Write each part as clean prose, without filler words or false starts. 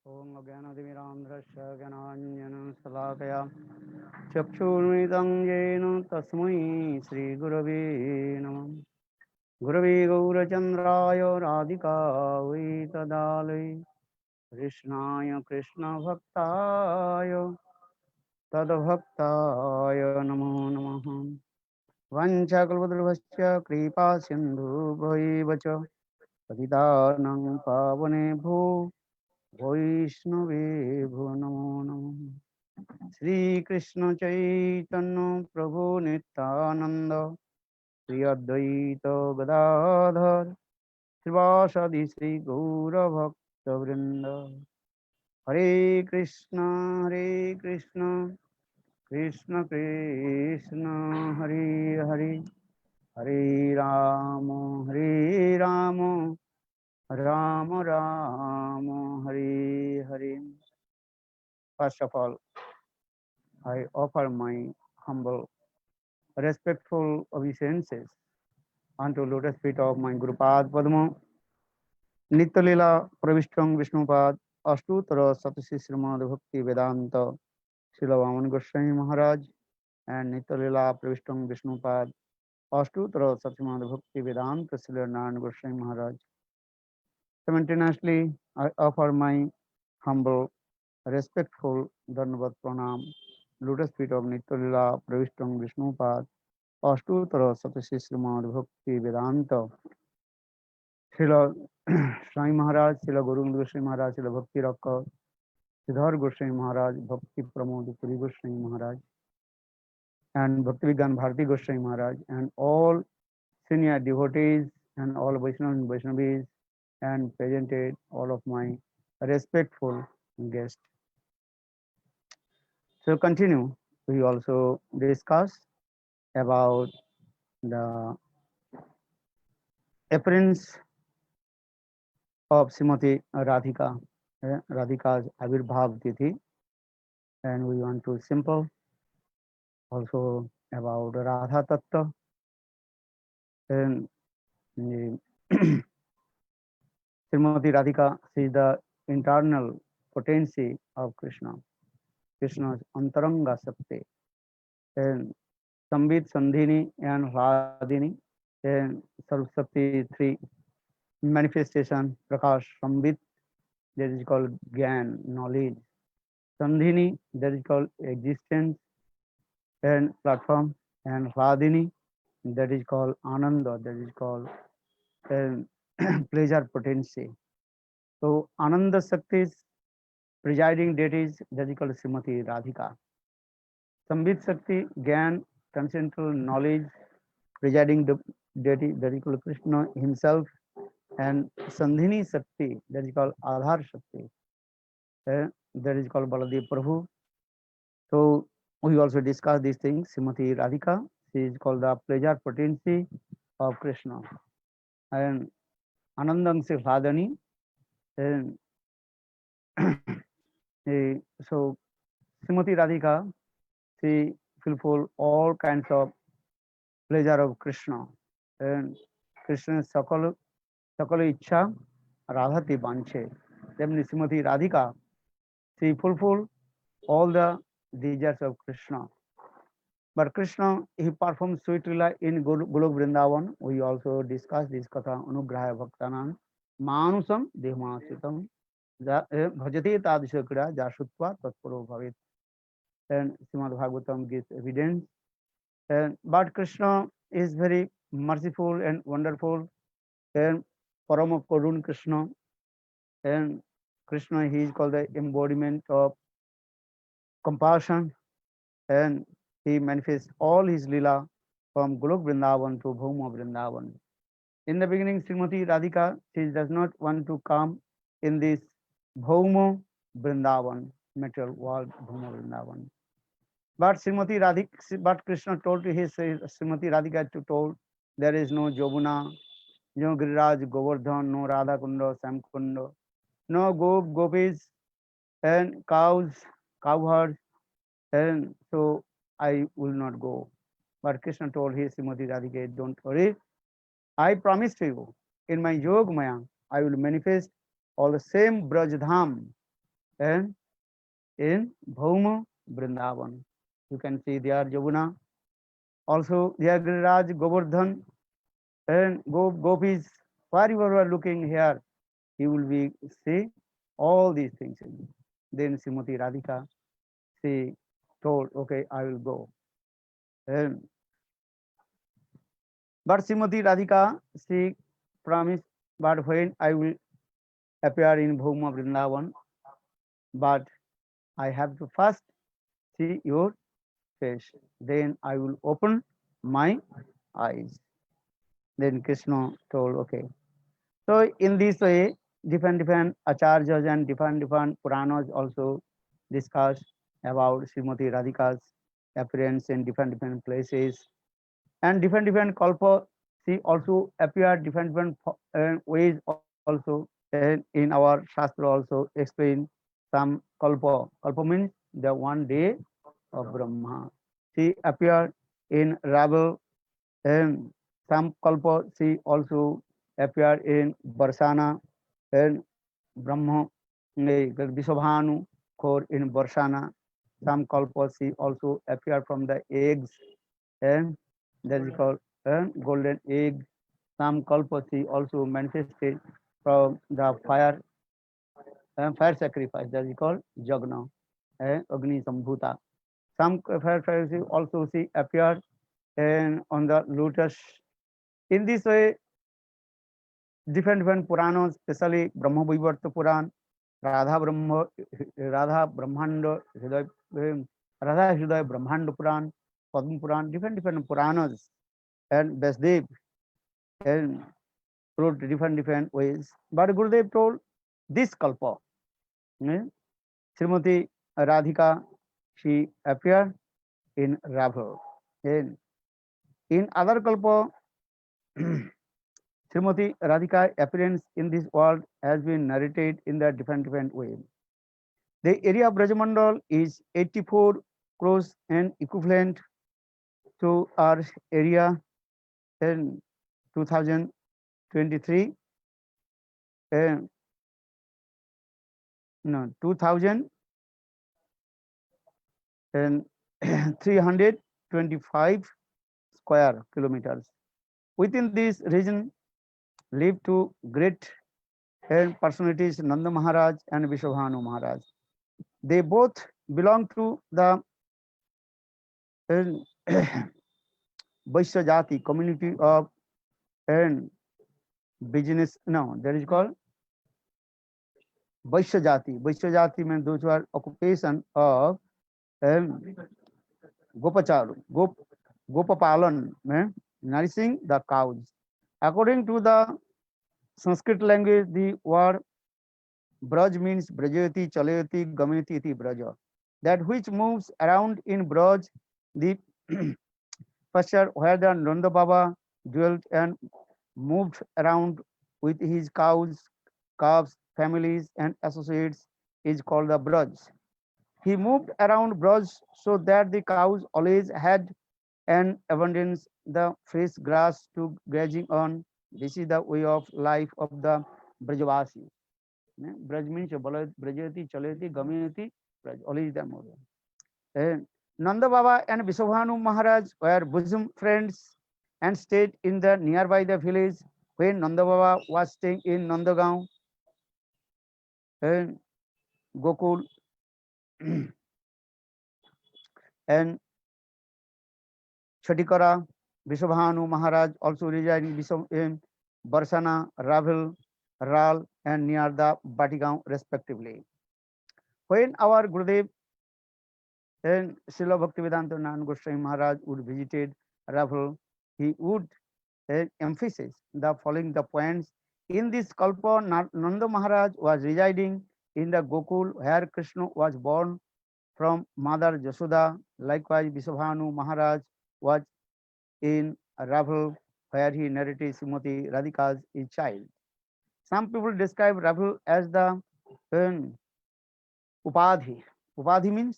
ॐ अज्ञानतिमिरान्ध्रस्य ज्ञानाञ्जनशलाकया चक्षुर्मिलितं येन तस्मै श्रीगुरवे नमः। गुरवे गौरचन्द्राय राधिकायै तदालये कृष्णाय कृष्णभक्ताय तद्भक्ताय नमो नमः। वञ्चाकल्पतरुभ्यश्च कृपा सिन्धुभ्यैव च पतितानां पावनेभ्यो वैष्णवेभ्यो नमो नमः। श्रीकृष्ण चैतन्य प्रभु नित्यानंद श्री अद्वैत गदाधर श्रीवासदि श्री गौरभक्तवृंद। हरे Krishna Krishna Krishna Hare Hare Hare Ram Ram Ram Ram Hare Hare. First of all, I offer my humble, respectful obeisances unto lotus feet of my Gurupad Padma, Nityalila Pravishtam Vishnupad, Ashtutara Satasi Srimad Bhakti Vedanta, Srila Vaman Goswami Maharaj, and Nityalila Pravishtam Vishnupad, Ashtutara Satimad Bhakti Vedanta, Srila Narayan Goswami Maharaj. Simultaneously, I offer my humble, respectful Dhanavad Pranam, lotus feet of Nityalila Pravishtam Vishnupad, Ashtutara Satasi Srimad Bhakti Vedanta, Srila Swami Maharaj, Srila Guru Goswami Maharaj, Srila Bhakti Rakka, Siddhar Goswami Maharaj, Bhakti Pramod Puri Goswami Maharaj, and Bhakti Vigyan Bharati Goswami Maharaj, and all senior devotees and all Vaishnavas and Vaishnavis, and presented all of my respectful guests. So continue. We also discuss about the appearance of Srimati Radhika, Radhika's Avirbhav Tithi, and we want to simple also about Radha Tattva and Srimati Radhika. She is the internal potency of Krishna, Krishna's Antaranga Sakti, and Sambit, Sandhini, and Radhini, and Sarvasakti, three manifestation, Prakash, Sambit, that is called Gyan, knowledge, Sandhini, that is called existence and platform, and Radhini, that is called Ananda, that is called pleasure potency. So Ananda Shakti's presiding deities, that is called Srimati Radhika. Sambit Shakti, Gyan, transcendental knowledge, presiding deity, that is called Krishna himself, and Sandhini Shakti, that is called Adhar Shakti, that is called Baladev Prabhu. So we also discuss these things. Srimati Radhika, she is called the pleasure potency of Krishna, and Anandam se Radhani, and so Srimati Radhika, she fulfill all kinds of pleasure of Krishna, and Krishna's sakala ichha radhati banche. Then Srimati Radhika, she fulfill all the desires of Krishna. But Krishna, he performs sweet lila in Golok Vrindavan. We also discuss this katha Anugrahaya Bhaktanam Manusam Dehmasitam Bhajate Tadisha Kira Jashutva Tatpuro Bhavit. And Srimad Bhagavatam gives evidence. But Krishna is very merciful and wonderful, and Parama Karun Krishna. And Krishna, he is called the embodiment of compassion, and he manifests all his lila from Golok Vrindavan to Bhuma Vrindavan. In the beginning, Srimati Radhika, she does not want to come in this Bhuma Vrindavan, material world, Bhuma Vrindavan. But but Krishna told to his Srimati Radhika to told there is no Jobuna, no Giriraj, Govardhan, no Radha Kunda, Sam Kunda, no Gopis and cows, cowherds, and so I will not go. But Krishna told his Srimati Radhika, don't worry, I promise to you, in my Yog Maya, I will manifest all the same Braj Dham and in Bhauma Vrindavan. You can see there Yamuna. Also there Giriraj, Govardhan, and gopis. Wherever you are looking here, he will be see all these things. Then Srimati Radhika, she told, okay, I will go. And but Srimati Radhika, she promised, but when I will appear in Bhuma Vrindavan, but I have to first see your face. Then I will open my eyes. Then Krishna told, okay. So in this way, different acharyas and different Puranas also discuss about Srimati Radhika's appearance in different places and different kalpa. She also appeared different ways also, and in our shastra also explain some kalpa. Kalpa means the one day of Brahma. She appeared in Ravel, and some kalpa she also appeared in Barsana, and Brahma Vishabhanu core in Barsana. Some kalpa she also appeared from the eggs, and that is called golden egg. Some kalpa she also manifested from the fire sacrifice, that is called Jagna, Agni Sambhuta. Some fire she also she appeared and on the lotus. In this way, different Puranas, especially Brahma Vaivarta Puran, Radha Brahmanda Hriday, Radha Hriday Brahmanda Puran, Padma Puran, different Puranas, and Vasudev and wrote different ways. But Gurudev told this kalpa, eh, Srimati Radhika, she appeared in Raghava. And in other kalpa, Srimati Radhika appearance in this world has been narrated in the different way. The area of Brajamandal is 84 crores and equivalent to our area in 2023, uh, no, 2325 square kilometers. Within this region live two great personalities, Nanda Maharaj and Vishabhanu Maharaj. They both belong to the Vaishya Jati community of and business. No, that is called Vaishya Jati. Vaishya Jati means those who are occupation of um, Gopacharu, Gopapalan, nourishing the cows. According to the Sanskrit language, the word Braj means Brajayati, Chalayati, Gamayati iti Braja. That which moves around in Braj, the pasture where the Nanda Baba dwelt and moved around with his cows, calves, families, and associates is called the Braj. He moved around Braj so that the cows always had an abundance the fresh grass to grazing on. This is the way of life of the Brajavasi. Braj means Brajati, Chalati, Gamayati, Braj, always them over. And Nanda Baba and Vishabhanu Maharaj were bosom friends and stayed in the nearby the village when Nanda Baba was staying in Nandagaon and Gokul and Chatikara. Vishabhanu Maharaj also reside in Barsana, Ravel, Ral, and near the Batigaon respectively. When our Gurudev and Srila Bhaktivedanta Nand Goswami Maharaj would visited Ravel, he would emphasize the following the points. In this Kalpa, Nanda Maharaj was residing in the Gokul where Krishna was born from Mother Jasoda. Likewise, Vishabhanu Maharaj was in Ravel where he narrated Srimati Radhika's child. Some people describe Ravel as the um, Upadhi. Upadhi means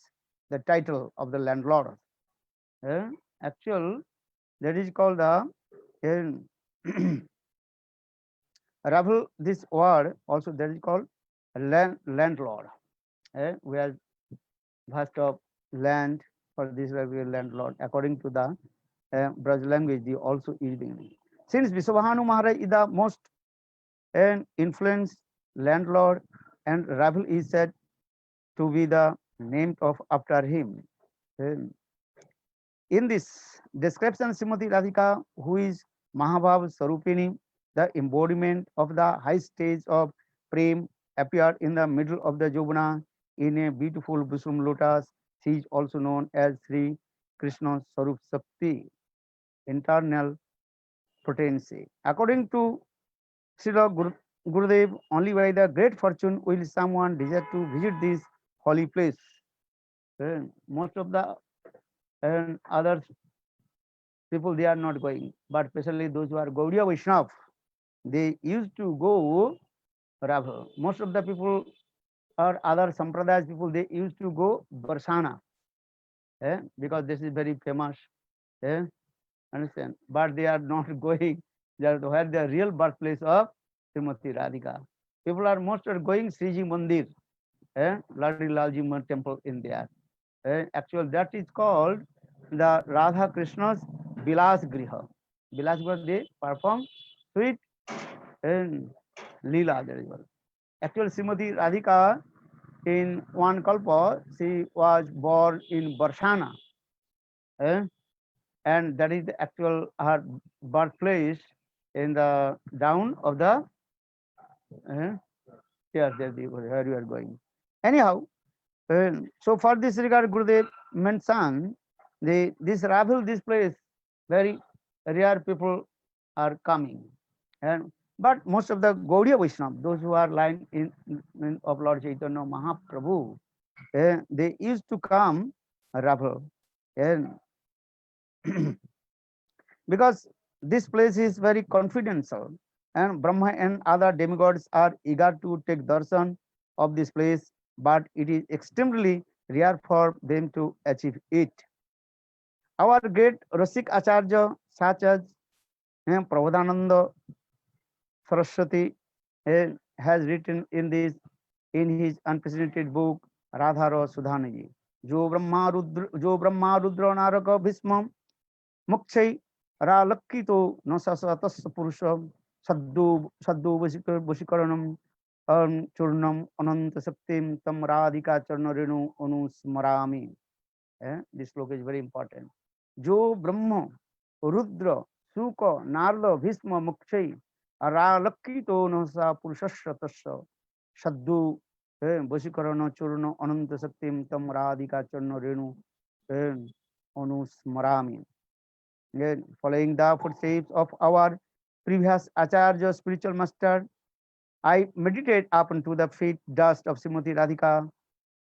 the title of the landlord. Uh, Actual, that is called the Ravel. This word also that is called landlord. We have vast of land, for this we are landlord. According to the Braj language, they also using. Since Vishwabhanu Maharaj is the most influenced landlord, and Rahul is said to be the named of after him. Um, In this description, Srimati Radhika, who is Mahabhav Sarupini, the embodiment of the high stage of Prem, appeared in the middle of the Jovana in a beautiful Busum lotus. She is also known as Sri Krishna Sarup Sakti, internal potency. According to Srila Gurudev, only by the great fortune will someone desire to visit this holy place. Most of the other people, they are not going, but especially those who are Gaudiya Vaishnav, they used to go Radha. Most of the people or other Sampradayas people, they used to go Barsana, because this is very famous. Eh? Understand? But they are not going there where the real birthplace of Srimati Radhika. People are most are going Sriji Mandir, Ladi Lalji temple in there. Actually, that is called the Radha Krishna's Bilas Griha. Bilas Griha, they perform sweet and Leela. There is one. Actually, Srimati Radhika, in one kalpa, she was born in Barshana, eh? And that is the actual her birthplace in the down of the uh, here, where you are going. Anyhow, so for this regard, Gurudev mentioned this Rahul, this place, very rare people are coming, and but most of the Gaudiya Vaishnava, those who are lying in of Lord Chaitanya Mahaprabhu, they used to come Rahul, and because this place is very confidential, and Brahma and other demigods are eager to take darshan of this place, but it is extremely rare for them to achieve it. Our great Rasik Acharya, such as Prabodhananda Saraswati, has written in this in his unprecedented book Radhara Sudhanaji. जो ब्रह्मा रुद्र नारक भीष्म मुक्षै रालक्कितो न सतस्य पुरुष सद्दो सद्दो वशीकरणम चूर्णम अनंत शक्तिम तम राधिका चरण Renu अनुस्मरामि. This sloka is very important. जो ब्रह्म रुद्र शुक नारद भीष्म मुक्षै रालक्कितो न पुरुषस्य तस्य सद्दो वशीकरण चूर्ण अनंत शक्तिम तम राधिका चरण Renu अनुस्मरामि. Following the footsteps of our previous Acharya, spiritual master, I meditate up into the feet dust of Srimati Radhika,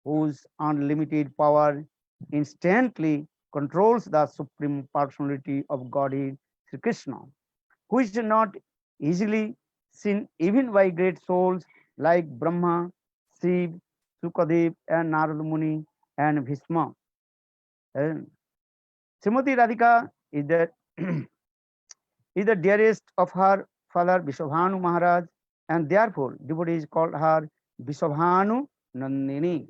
whose unlimited power instantly controls the supreme personality of Godhead, Sri Krishna, who is not easily seen even by great souls like Brahma, Shiv, Sukadev, and Narad Muni, and Bhishma. Srimati Radhika is the is the dearest of her father Vishwabhanu Maharaj, and therefore devotees called her Vishwabhanu Nandini.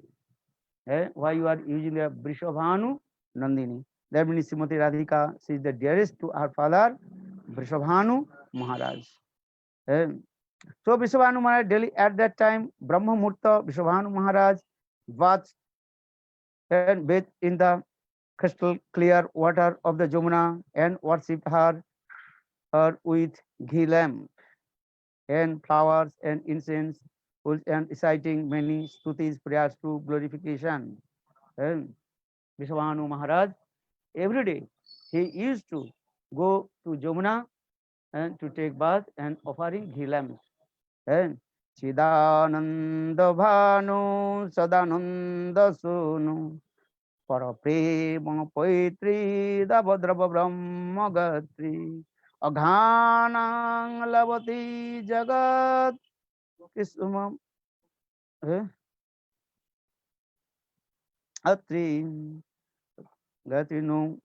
Why you are using the Vishwabhanu Nandini? That means Srimati Radhika, she is the dearest to her father Vishwabhanu Maharaj. So Vishwabhanu Maharaj daily at that time, Brahma Murta Vishwabhanu Maharaj was and bathed in the crystal clear water of the Jamuna and worshipped her with ghee lamp and flowers and incense and reciting many stutis prayers to glorification. And Vishwabhanu Maharaj every day he used to go to Jamuna and to take bath and offering ghee lamps. And Chidananda Bhanu Sadananda Sunu Para Prema Poitri Dabhadrava Brahma Gatri Aghanang Lavati Jagat Kisumam Atri Gati no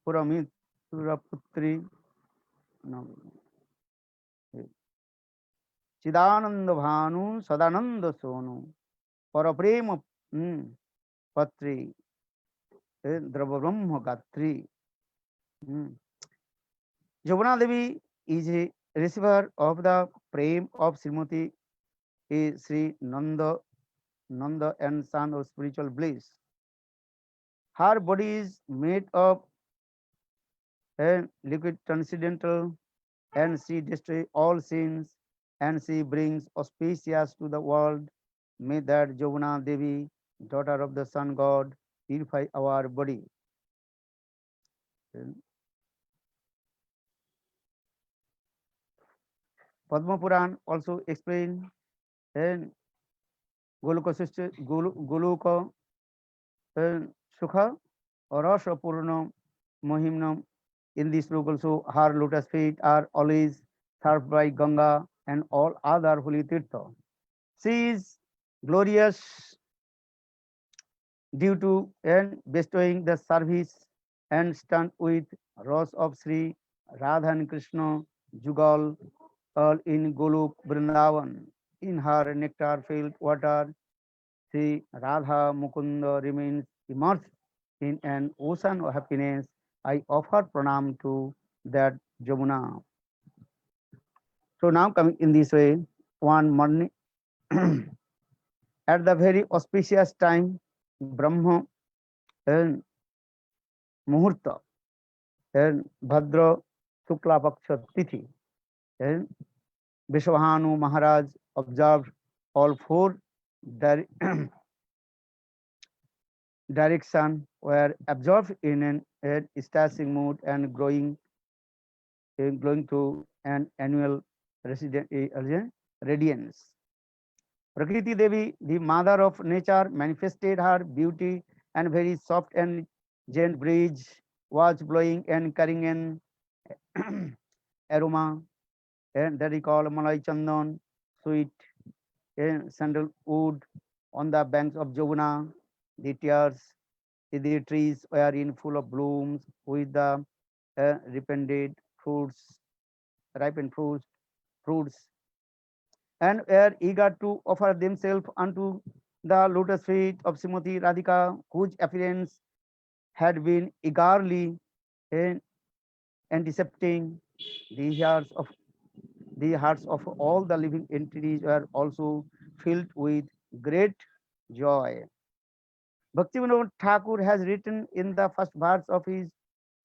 Puramit Suraputri no चिदानंद भानु सदानंद सोनु परप्रेम पत्री द्रव ब्रह्म Gayatri. Jomuna Devi is a receiver of the prem of Srimati Sri Nanda and son of spiritual bliss. Her body is made of liquid transcendental, and she destroys all sins, and she brings auspicious to the world. May that Jomuna Devi, daughter of the sun god, purify our body. Padma Puran also explains Goluka Sukha or Rasha Purnam Mohimnam. In this book also, her lotus feet are always served by Ganga and all other holy tirtha. She is glorious due to bestowing the service and stand with rose of Sri Radha and Krishna Jugal all in Goluk Vrindavan. In her nectar-filled water, Sri Radha Mukunda remains immersed in an ocean of happiness. I offer pranam to that Jamuna. So now coming in this way, one morning at the very auspicious time, Brahma and Muhurta and Bhadra Shukla Paksha Tithi and Vishwahanu Maharaj observed all four direction were absorbed in an ecstatic mood and glowing to an annual radiance. Prakriti Devi, the mother of nature, manifested her beauty, and very soft and gentle breeze was blowing and carrying an aroma and that we call Malai Chandan, sweet sandalwood on the banks of Jovuna. The tears, the trees were in full of blooms with the ripened ripened fruits, and were eager to offer themselves unto the lotus feet of Srimati Radhika, whose appearance had been eagerly eh, anticipating. The hearts of all the living entities were also filled with great joy. Bhaktivinoda Thakur has written in the first verse of his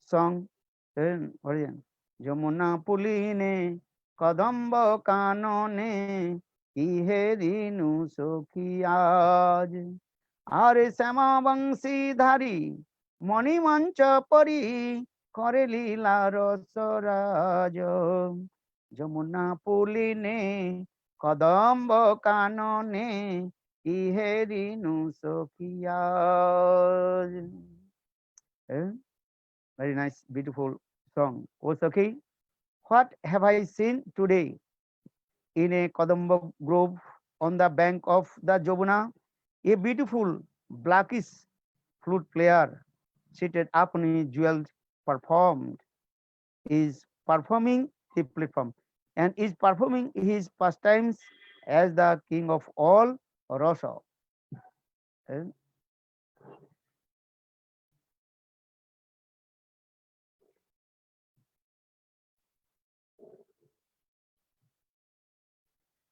song, what is it? Jamuna Puline Kadamba Kanone Ihe Dinu Sokhiyaj Are Sama Vangsi Dhari Mani Mancha Pari Kore Lila Rosaraj Jamuna Puline Kadamba Kanone Ihe Dinu Sokhiyaj. Very nice, beautiful song. O Sakhi, what have I seen today in a Kadamba grove on the bank of the Jomuna? A beautiful blackish flute player seated upon jewels is performing the platform and is performing his pastimes as the king of all Rasa.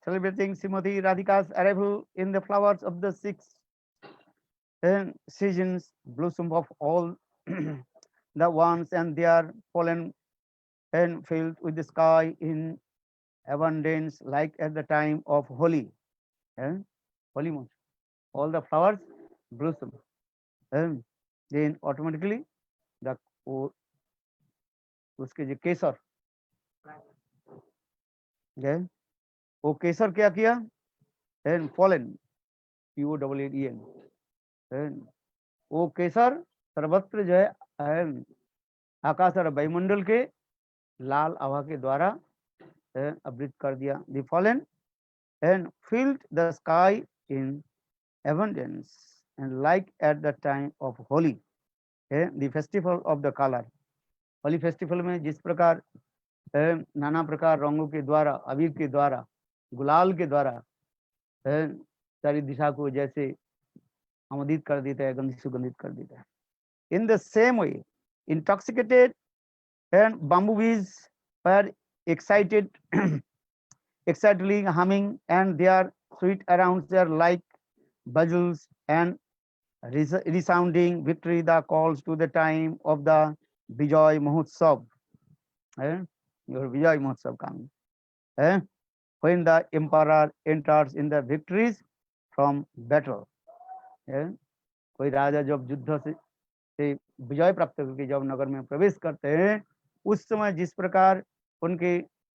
Celebrating Srimati Radhika's arrival in the flowers of the six seasons, blossom of all the ones and their pollen and filled with the sky in abundance, like at the time of Holi. Holi month, all the flowers blossom, and then automatically the उसके जो केसर वो केसर क्या किया and fallen POLLEN वो केसर सर्वत्र जो है आकाश और वायुमंडल के लाल आभा के द्वारा आवृत कर दिया. The fallen and filled the sky in abundance and like at the time of Holi, the festival of the color. Holi festival में जिस प्रकार नाना प्रकार रंगों के द्वारा अबीर के द्वारा गुलाल के द्वारा सारी दिशा को जैसे आमोदित कर देता है, गंधित सुगंधित कर देता है। In the same way, intoxicated and bumblebees were excited, excitedly humming, and their sweet around their like bugles and resounding victory the calls to the time of the Vijay Mahotsav. Your Vijay Mahotsav coming. When the emperor enters in the victories from battle. कोई राजा जब युद्ध से विजय प्राप्त करके जब नगर में प्रवेश करते हैं, उस समय जिस प्रकार उनके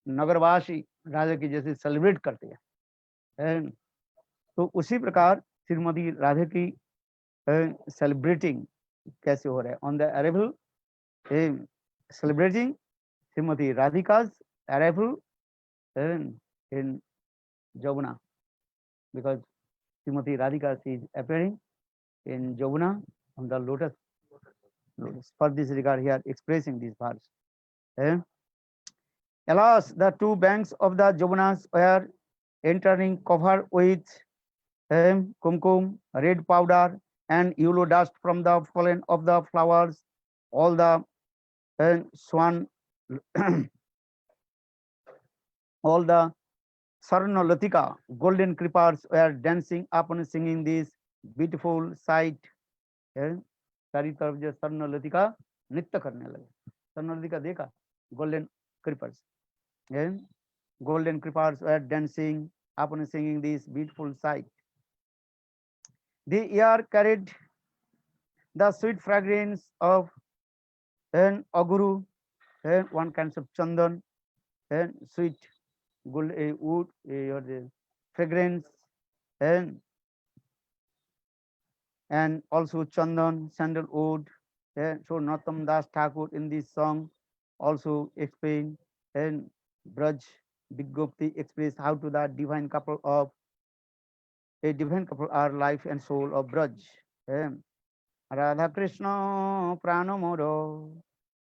नगरवासी राजा की जैसे सेलिब्रेट करते हैं, तो उसी प्रकार श्रीमती राधा की सेलिब्रेटिंग कैसे हो रहा है? On the arrival, celebrating Shrimati Radhika's arrival in Jovana, because Srimati Radhika is appearing in Jovana on the lotus. For this regard, here expressing this verse. Alas, the two banks of the Jovanas were entering covered with kumkum, red powder, and yellow dust from the pollen of the flowers. All the swan, all the Sarnalatika, golden creepers were dancing up and singing this beautiful sight. सारी तरफ जो सर्णलतिका नृत्य करने लगे। सर्णलतिका देखा, golden creepers. Golden creepers were dancing up and singing this beautiful sight. The air carried the sweet fragrance of an aguru, one kind of chandan, sweet gold wood fragrance, and also chandan, sandalwood. So Narottam Das Thakur in this song also explained, and Braj Biggopti expressed how to the divine couple of a divine couple are life and soul of Braj. Radha Krishna Prano Moro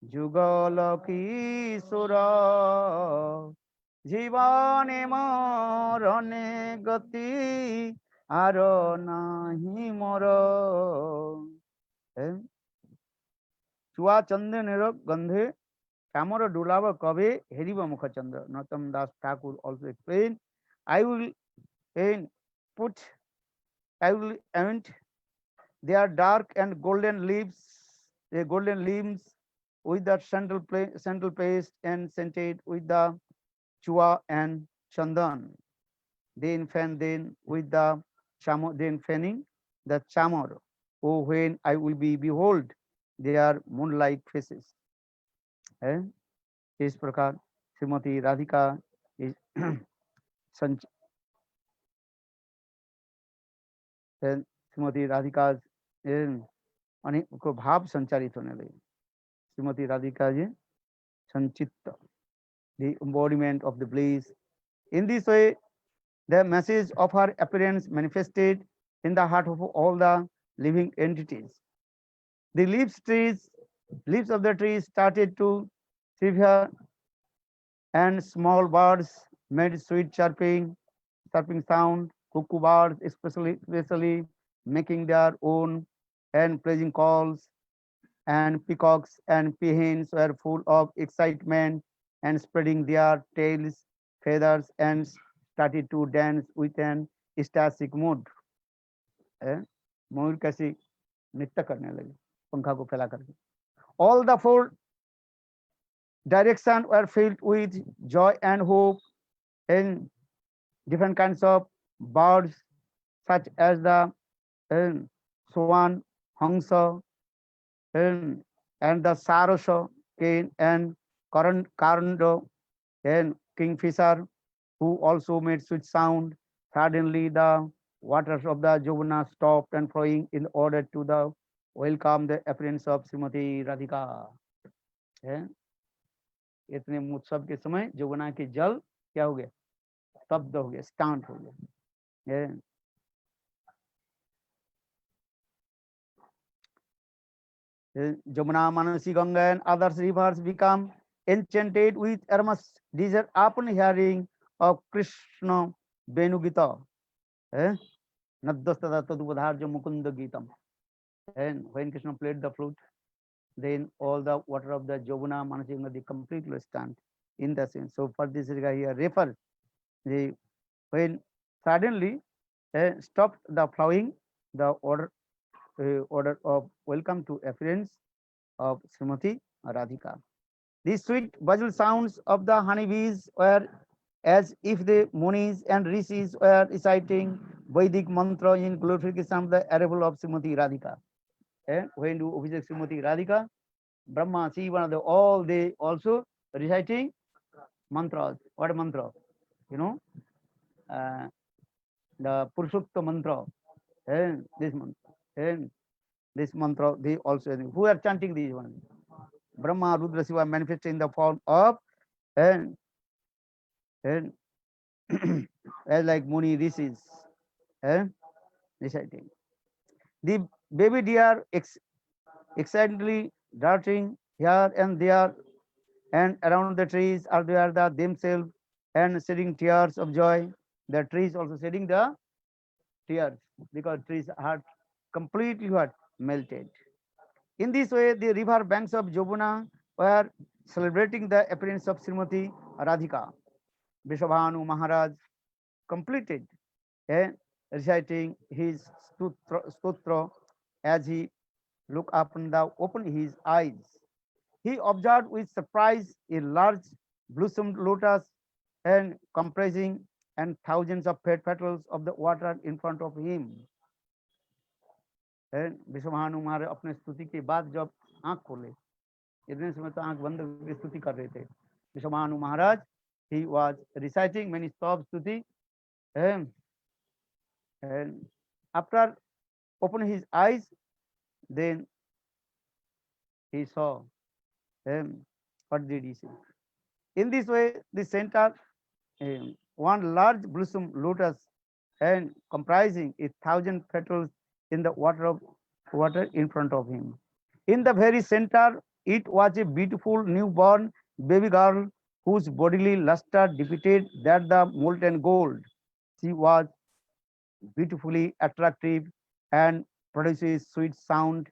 Jugal Kishora Jivane Marane Gati Aro Nahi Moro. Chua Chandanero Gandhe Kamara Dulava Kave Heriva Mukhachandra. Narottam Das Thakur also explained, I will aint their dark and golden leaves, golden limbs with the central paste and scented with the chua and chandan. Then fan with the chamor, then fanning the chamor. Oh, when I will be behold their moonlight faces. इस प्रकार श्रीमती राधिका श्रीमती राधिका अनेक को भाव संचारित होने लगे। Shrimati Radhika ji संचित्त, the embodiment of the bliss. In this way, the message of her appearance manifested in the heart of all the living entities. The leaves of the trees started to quiver, and small birds made sweet chirping sound. Cuckoo birds especially making their own and pleasing calls, and peacocks and peahens were full of excitement and spreading their tails, feathers, and started to dance with an ecstatic mood. मयूर कैसे नृत्य करने लगे पंखा को फैला करके. All the four directions were filled with joy and hope, and different kinds of birds such as the swan, hangsa, and the sarasa, cane, and carndo, and kingfisher, who also made sweet sound. Suddenly the waters of the Jovana stopped and flowing in order to the welcome the appearance of Srimati Radhika. इतने उत्सव के समय जमुना के जल क्या हो गया? स्तब्ध हो गया, शांत हो गया. Jamuna, Manasi, Ganga, and other rivers become enchanted with earnest desire upon hearing of Krishna Venugita, eh? Naddastata Tadubadharja Mukunda Gitam. And when Krishna played the flute, then all the water of the Jovuna Manasi Nadi completely stand in the sense. So for this regard here refer the when suddenly stopped the flowing, the order of welcome to appearance of Srimati Radhika. The sweet buzzle sounds of the honeybees were as if the munis and rishis were reciting Vedic mantra in glorification of the arrival of Srimati Radhika. When you visit Srimati Radhika, Brahma, Shiva, all they also reciting mantras. What mantra? You know, uh, the Purushokta mantra. This mantra. And this mantra, they also who are chanting these ones. Brahma, Rudra, Shiva manifested in the form of and and as like Muni rishis reciting. The baby deer excitedly darting here and there and around the trees are there the themselves and shedding tears of joy. The trees also shedding the tears because trees are completely what melted. In this way, the river banks of Jobuna were celebrating the appearance of Srimati Radhika. Vrishabhanu Maharaj completed reciting his stotra as he looked up and opened his eyes. He observed with surprise a large blossomed lotus and comprising and thousands of petals of the water in front of him. Vishwabhanu महाराज अपने स्तुति के बाद जब आंख खोले, इतने समय तो आंख बंद करके स्तुति कर रहे थे. विश्वभानु महाराज, he was reciting many stop stuti and after opening his eyes, then he saw what did he see? In this way, the center one large blossom lotus and comprising 1,000 petals in the water in front of him. In the very center, it was a beautiful newborn baby girl whose bodily luster depicted that the molten gold. She was beautifully attractive and produces sweet sound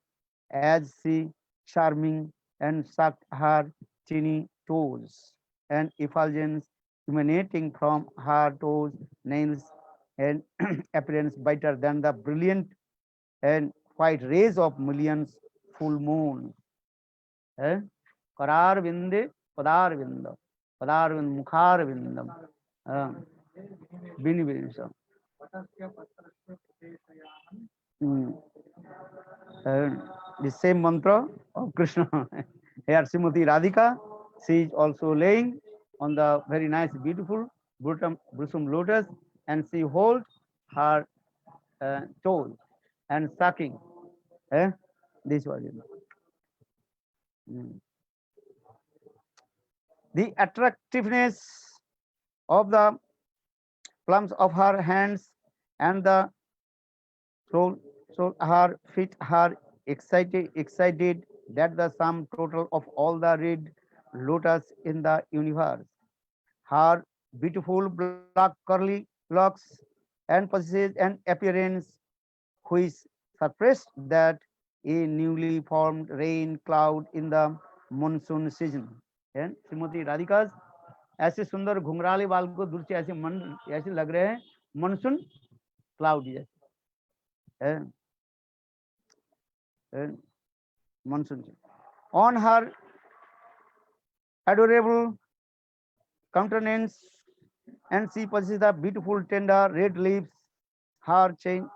as she charming and sucked her tiny toes and effulgence emanating from her toes nails and appearance brighter than the brilliant and white rays of millions full moon. Karar vinde padar vindam padar vind mukhar vindam bini the same mantra of Krishna. Here Srimati Radhika, she is also laying on the very nice, beautiful blossom lotus, and she holds her toes and sucking. This was it. The attractiveness of the palms of her hands and the so her feet are excited that the sum total of all the red lotus in the universe. Her beautiful black curly locks and possesses an appearance which suppressed that a newly formed rain cloud in the monsoon season. And Shrimati Radhika ऐसे सुंदर घुंघराले बाल को दूर से ऐसे लग रहे हैं monsoon cloud जैसे. Monsoon. On her adorable countenance, and she possessed the beautiful tender red lips. Her chin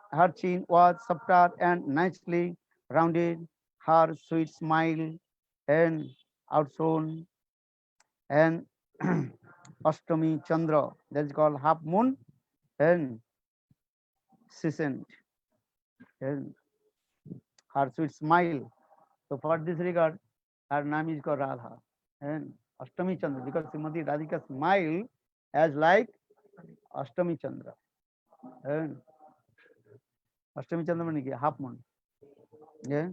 was soft and nicely rounded. Her sweet smile and outshone and Ashtami Chandra, that is called half moon and crescent. And her sweet smile. So for this regard, her name is called Radha and Ashtami Chandra, because Srimati Radhika smile as like Ashtami Chandra. And Ashtami Chandra means half moon. Yeah.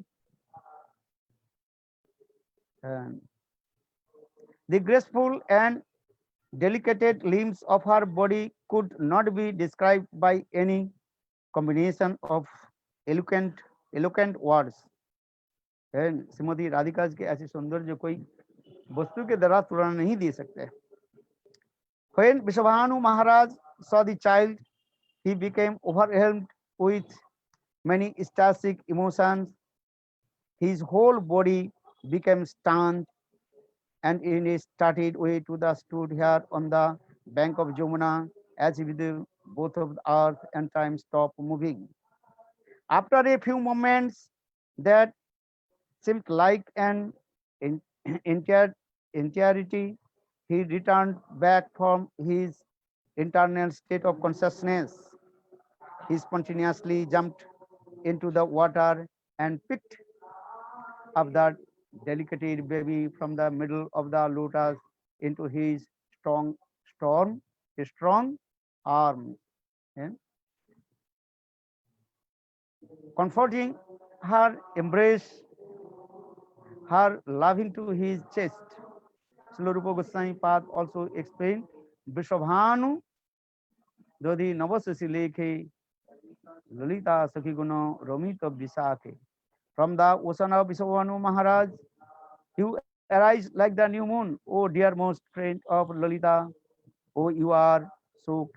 And the graceful and Delicate limbs of her body could not be described by any combination of eloquent eloquent words. And Shrimati Radhika के ऐसे सौंदर्य कोई वस्तु के द्वारा तुलना नहीं दे सकते. When Vishwabhanu Maharaj saw the child, he became overwhelmed with many ecstatic emotions. His whole body became stunned, and in a started way to the stood here on the bank of Jamuna, as if the both of the earth and time stopped moving. After a few moments that seemed like an en- entire entirety, he returned back from his internal state of consciousness. He spontaneously jumped into the water and picked up that delicate baby from the middle of the lotus into his strong, strong, strong arms, and comforting her, embrace her, loving to his chest. Srila Rupa Goswami Pad also explained, Vishwabhanu Jodi Navasasi Lekhe Lalita Sakiguno Romita Visake. From the ocean of Vishwabhanu Maharaj, you arise like the new moon, O dear most friend of Lalita. O you are so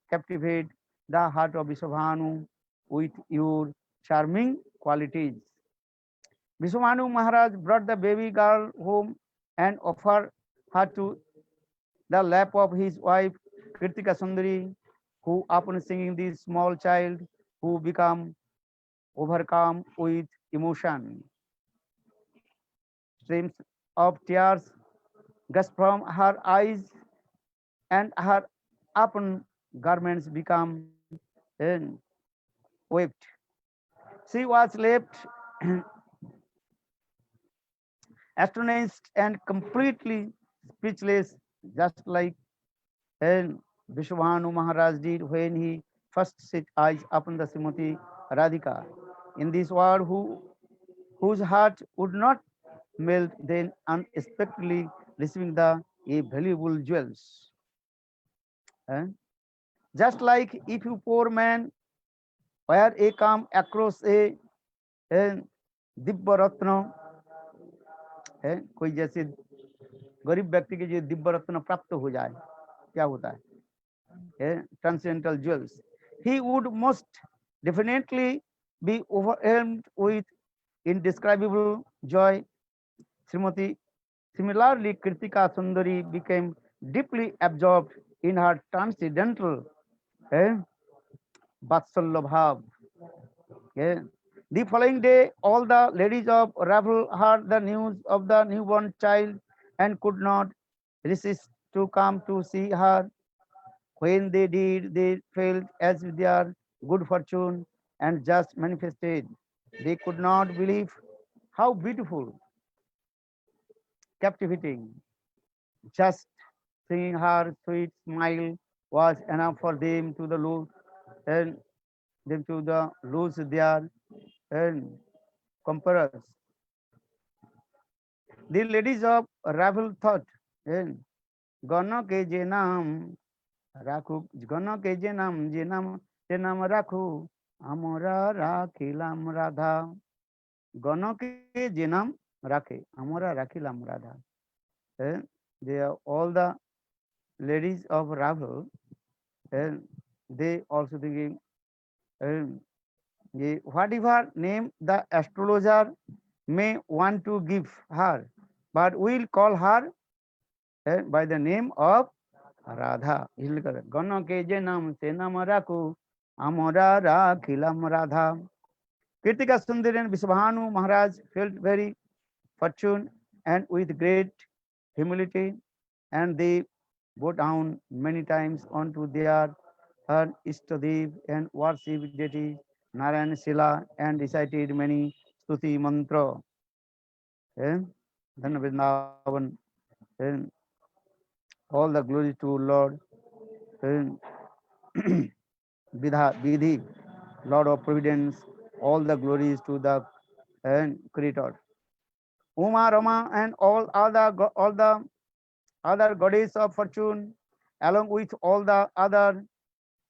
captivate the heart of Vishwabhanu with your charming qualities. Vishwabhanu Maharaj brought the baby girl home and offered her to the lap of his wife Kritika Sundari, who upon seeing this small child who become overcome with emotion. Streams of tears gushed from her eyes and her upon garments become wept. She was left astonished and completely speechless, just like Vishwabhanu Maharaj did when he first set eyes upon the Srimati Radhika. In this world, whose heart would not melt then unexpectedly receiving the valuable jewels. Eh? Just like if you poor man were a come across a Divya रत्न है, कोई जैसे गरीब व्यक्ति के जो दिव्य रत्न प्राप्त हो जाए, क्या होता है, transcendental jewels, he would most definitely be overwhelmed with indescribable joy. Srimati Similarly, Kritika Sundari became deeply absorbed in her transcendental eh, Vatsalya Bhav. Yeah. The following day, all the ladies of Ravel heard the news of the newborn child and could not resist to come to see her. When they did, they felt as if their good fortune and just manifested. They could not believe how beautiful, captivating, just seeing her sweet smile was enough for them to the lose and them to the lose their and comparers. The ladies of Ravel thought, and गण के जे नाम राखू, गण के जे नाम राखू আমরা রাখিলাম রাধা, গণকে যে নাম রাখে আমরা রাখিলাম Radha. They are all the ladies of Ravel, and they also thinking, whatever name the astrologer may want to give her, but we'll call her by the name of Radha. গণ কে যে নাম সে নাম রাখু আমরা রাখিলাম Radha. Kritika Sundari and Vishwabhanu Maharaj felt very fortunate and with great humility, and they bowed down many times onto their Ishtadev and worshipped deity Narayan Shila and recited many Stuti mantra. Then Vrindavan, and all the glory to Lord Vidhi, Lord of Providence, all the glories to the Creator. Uma, Rama, and all the other goddess of fortune along with all the other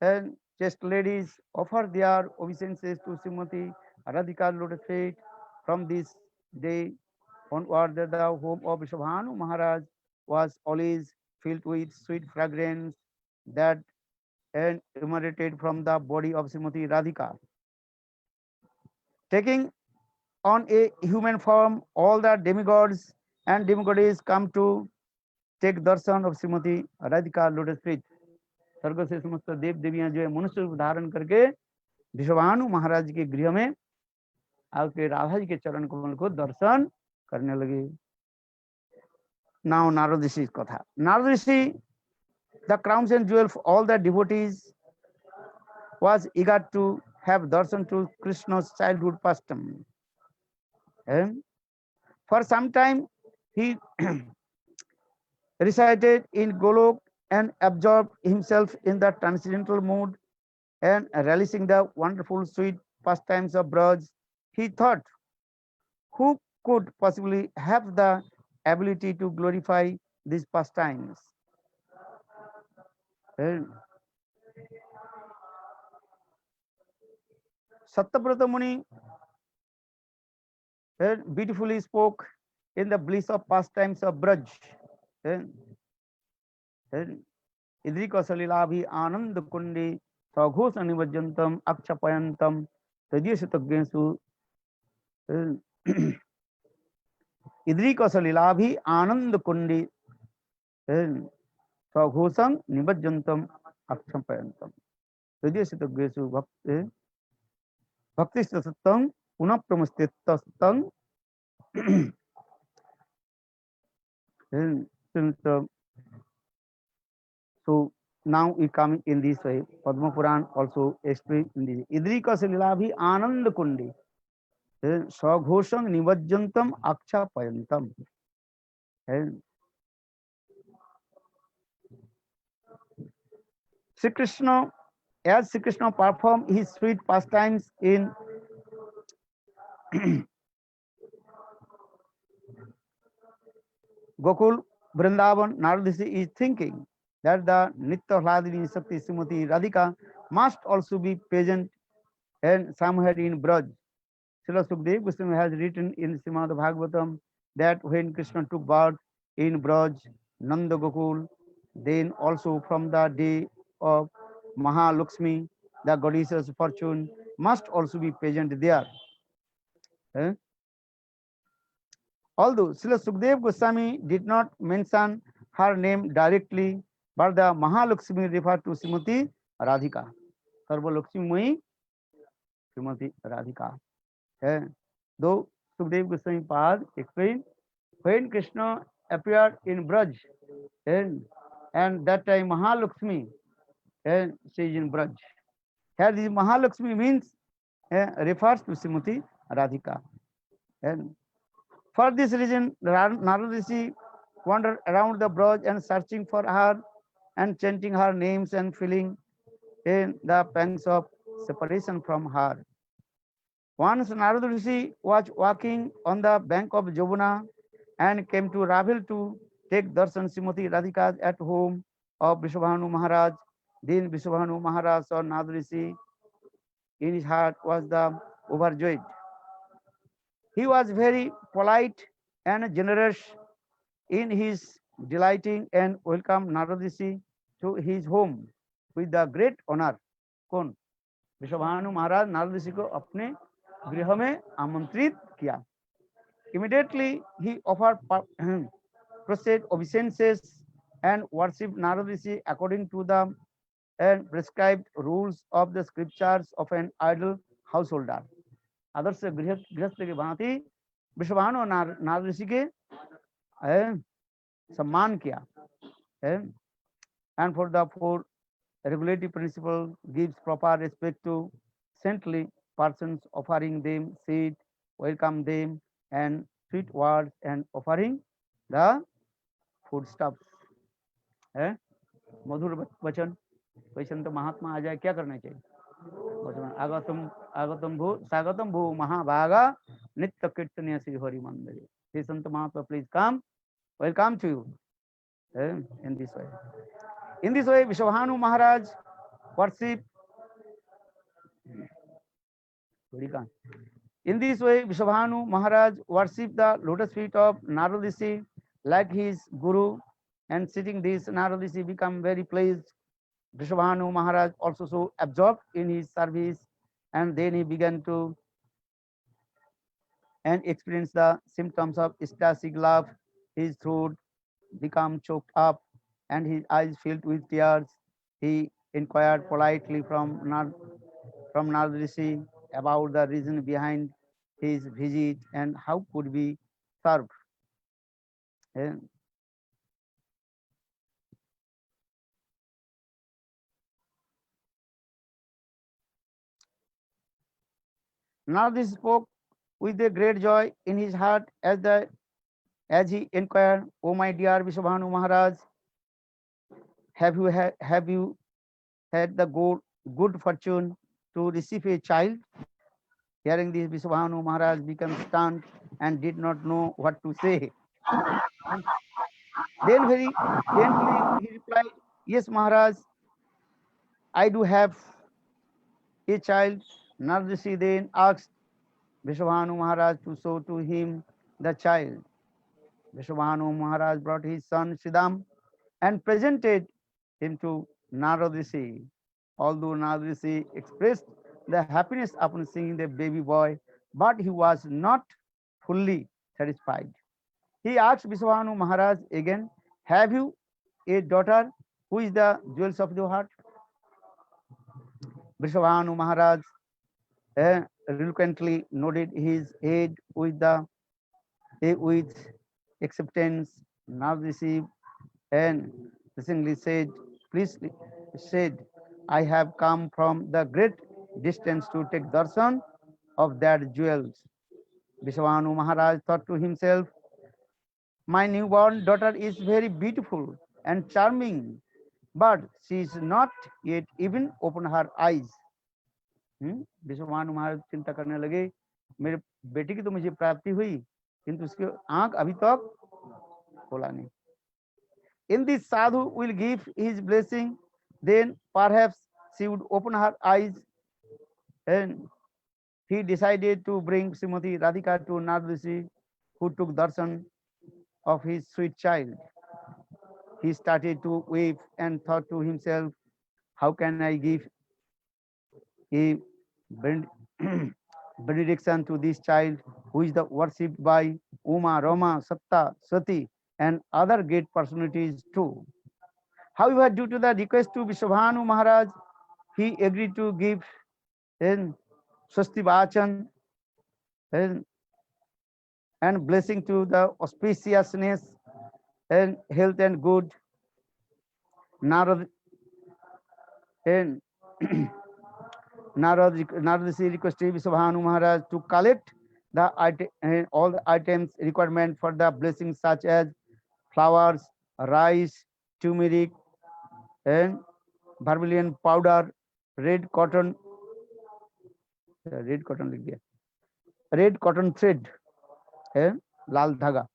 and chaste ladies, offer their obeisances to Srimati Radhika lotus feet. From this day onward, the home of Vrishabhanu Maharaj was always filled with sweet fragrance that emanated from the body of Srimati Radhika. Taking on a human form, all the demigods and demigoddesses come to take darshan of Srimati Radhika lotus feet. स्वर्ग से समस्त देव देवियां जो है मनुष्य रूप धारण करके विश्वभानु महाराज के गृह में आके राधा जी के चरण कमल को दर्शन करने लगे. Now Narad Rishi's कथा. Narad Rishi, the crowns and jewels of all the devotees, was eager to have darshan to Krishna's childhood pastime. And for some time he recited in Golok and absorbed himself in the transcendental mood and relishing the wonderful sweet pastimes of Braj. He thought, who could possibly have the ability to glorify these pastimes? And Satyavrata Muni beautifully spoke in the bliss of pastimes of Braj. Idrika Salilabhi Anand Kundi Saghos Anivajjantam Akchapayantam Tadyasatagyansu Idrika Salilabhi Anand Kundi Saghosam Nivajjantam Akchapayantam Tadyasatagyansu Bhakti Satam Punapramastettastam. So now we come in this way. Padma Puran also explains in this. Idrika Salilabhi Anand Kundi Saghosham Nivajjantam Aksha Payantam. Sri Krishna, as Sri Krishna performed his sweet pastimes in Gokul Vrindavan, Narad Rishi is thinking that the Nitya Hladini Shakti Srimati Radhika must also be present and somewhere in Braj. Srila Sukdev Goswami has written in Srimad Bhagavatam that when Krishna took birth in Braj, Nanda Gokul, then also from the day of Mahalakshmi, the goddess of fortune, must also be present there. Although Srila Sukdev Goswami did not mention her name directly, but the Mahalakshmi referred to Srimati Radhika. Sarva Lakshmi Mai Srimati Radhika. Though Sukdev Goswami Pad explained, when Krishna appeared in Braj, and that time Mahalakshmi, she is in Braj. Here this Mahalakshmi means refers to Srimati Radhika. And for this reason, Narad Rishi wandered around the Braj and searching for her and chanting her names and feeling in the pangs of separation from her. Once Narad Rishi was walking on the bank of Jabuna and came to Ravel to take darshan Srimati Radhika at home of Vrishabhanu Maharaj. Then Vrishabhanu Maharaj saw Narad Rishi. In his heart was the overjoyed. He was very polite and generous in his delighting and welcomed Narad Rishi to his home with the great honor. कौन? वृषभानु महाराज नारद ऋषि को अपने गृह में आमंत्रित किया. Immediately he offered prostrate obeisances and worshipped Narad Rishi according to the prescribed rules of the scriptures of an idle householder. आदर्श गृहस्थ की भांति वृषभानु और नारद ऋषि के सम्मान किया. And for the four regulative principle gives proper respect to saintly persons, offering them seed, welcome them, and sweet words, and offering the foodstuffs. मधुर वचन. वैसे तो महात्मा आ जाए क्या करना चाहिए? आगतम भू स्वागतम भू महाभागा नित्य कीर्तनीय श्री हरि मंदिर. संत महात्मा, please come, welcome to you in this way. In this way, Vishwabhanu Maharaj worship. In this way, Vishwabhanu Maharaj worshipped the lotus feet of Narad Rishi like his guru, and sitting this, Narad Rishi became very pleased. Vishwabhanu Maharaj also so absorbed in his service, and then he began to and experience the symptoms of ecstatic love. His throat became choked up, and his eyes filled with tears. He inquired politely from Narad Rishi about the reason behind his visit and how could be served. And Narad Rishi spoke with a great joy in his heart as he inquired, "O my dear Vishwabhanu Maharaj, have you had the good fortune to receive a child?" Hearing this, Vishwabhanu Maharaj became stunned and did not know what to say. And then very gently he replied, "Yes, Maharaj, I do have a child." Narad Rishi then asked Vishwabhanu Maharaj to show to him the child. Vishwabhanu Maharaj brought his son Siddham and presented him to Narad Rishi. Although Narad Rishi expressed the happiness upon seeing the baby boy, but he was not fully satisfied. He asked Vishwabhanu Maharaj again, "Have you a daughter who is the jewels of the heart?" Vishwabhanu Maharaj reluctantly nodded his head with acceptance. Narad Rishi and recently said, "Please," said, "I have come from the great distance to take darshan of that jewels." Vishwabhanu Maharaj thought to himself, "My newborn daughter is very beautiful and charming, but she is not yet even opened her eyes." Vishwabhanu महाराज चिंता करने लगे, मेरे बेटी की तो मुझे प्राप्ति हुई, किंतु उसकी आंख अभी तक खोला नहीं. In this, sadhu will give his blessing, then perhaps she would open her eyes. And he decided to bring Srimati Radhika to Narad Rishi, who took darshan of his sweet child. He started to weep and thought to himself, "How can I give a benediction to this child who is the worshipped by Uma, Rama, Satta, Sati, and other great personalities too?" However, due to the request to Vishwabhanu Maharaj, he agreed to give Swasti Vachan and blessing to the auspiciousness and health and good. Narad and Narad Rishi requested Vishwabhanu Maharaj to collect all the items requirement for the blessing, such as flowers, rice, turmeric, and vermilion powder, red cotton लिख दिया, red cotton thread है, लाल धागा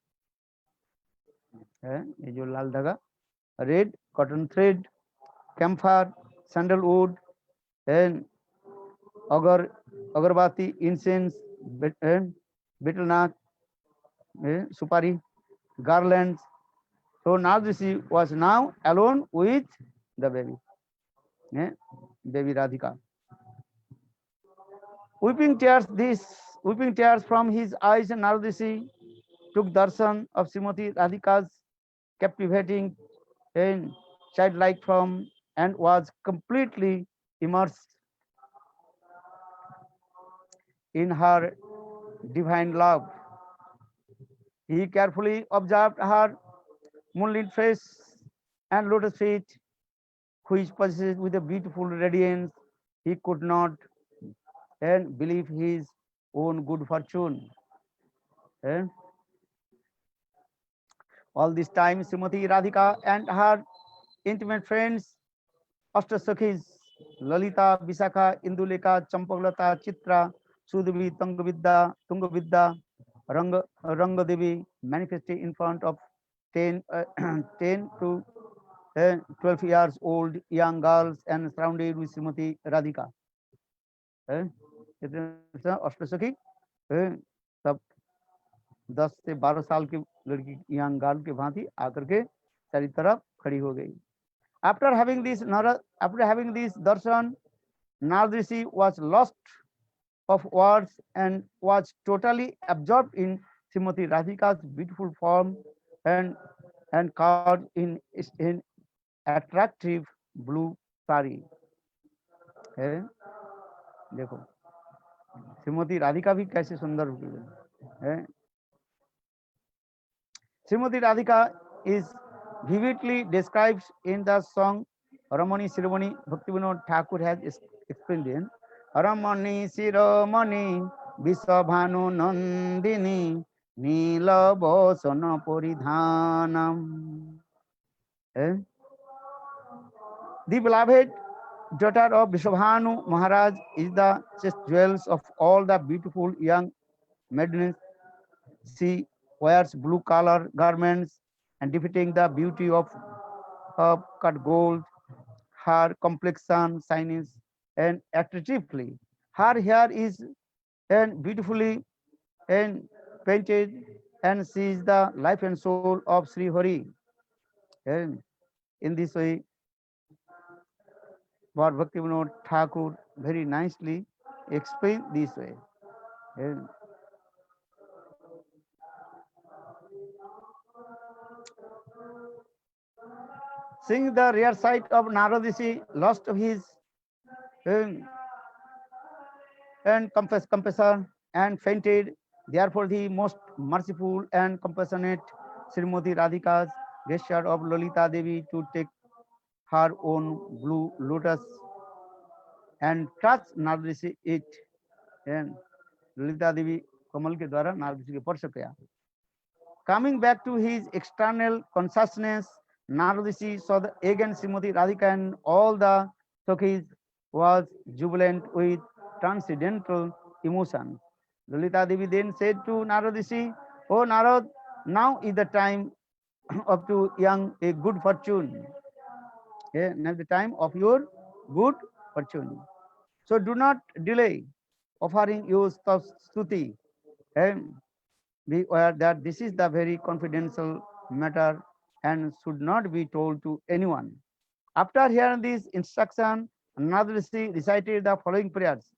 है, ये जो लाल धागा, red cotton thread, camphor, sandalwood, and अगरबत्ती, incense, betel nut, supari, garlands. So Narad Rishi was now alone with the baby, baby Radhika. Weeping tears from his eyes, Narad Rishi took darshan of Srimati Radhika's captivating and childlike form and was completely immersed in her divine love. He carefully observed her moonlit face and lotus feet, which possessed with a beautiful radiance. He could not and believe his own good fortune. All this time, Srimati Radhika and her intimate friends, Ashtasakhis, Lalita, Visakha, Induleka, Champaglata, Chitra, Sudhavi, Tungavidya, Rangadevi manifested in front of 10 to 12 years old young girls and surrounded with Srimati Radhika. कितने अष्टसखी सब 10 से 12 साल की लड़की young girl के भांति आकर के चारी तरफ खड़ी हो गई. After having this darshan, Narad Rishi was lost of words and was totally absorbed in Srimati Radhika's beautiful form and covered in attractive blue sari. है देखो श्रीमती राधिका भी कैसे सुंदर है. Srimati Radhika is vividly described in the song Ramani Shiromani. Bhaktivinoda Thakur has explained in Ramani Shiromani Visabhanu Nandini Nila Bosana Poridhanam. The beloved daughter of Vishabhanu Maharaj is the chest jewels of all the beautiful young maidens. She wears blue color garments and depicting the beauty of cut gold. Her complexion shines and attractively. Her hair is beautifully and painted, and she is the life and soul of Sri Hari. And in this way, what Bhaktivinoda Thakur very nicely explained this way. And seeing the rare sight of Narad Rishi lost of his and compassion and fainted. Therefore, the most merciful and compassionate Srimati Radhika's gesture of Lalita Devi to take her own blue lotus and touch Narad Rishi it. And Lalita Devi कमल के द्वारा नारद ऋषि के स्पर्श किया. Coming back to his external consciousness, Narad Rishi saw again Srimati Radhika and all the Sakhis was jubilant with transcendental emotion. Lalita Devi then said to Narad Rishi, "Oh Narad, now is the time of to young a good fortune. Now the time of your good fortune. So do not delay offering your stuti. And be aware that this is the very confidential matter and should not be told to anyone." After hearing this instruction, Narad Rishi recited the following prayers.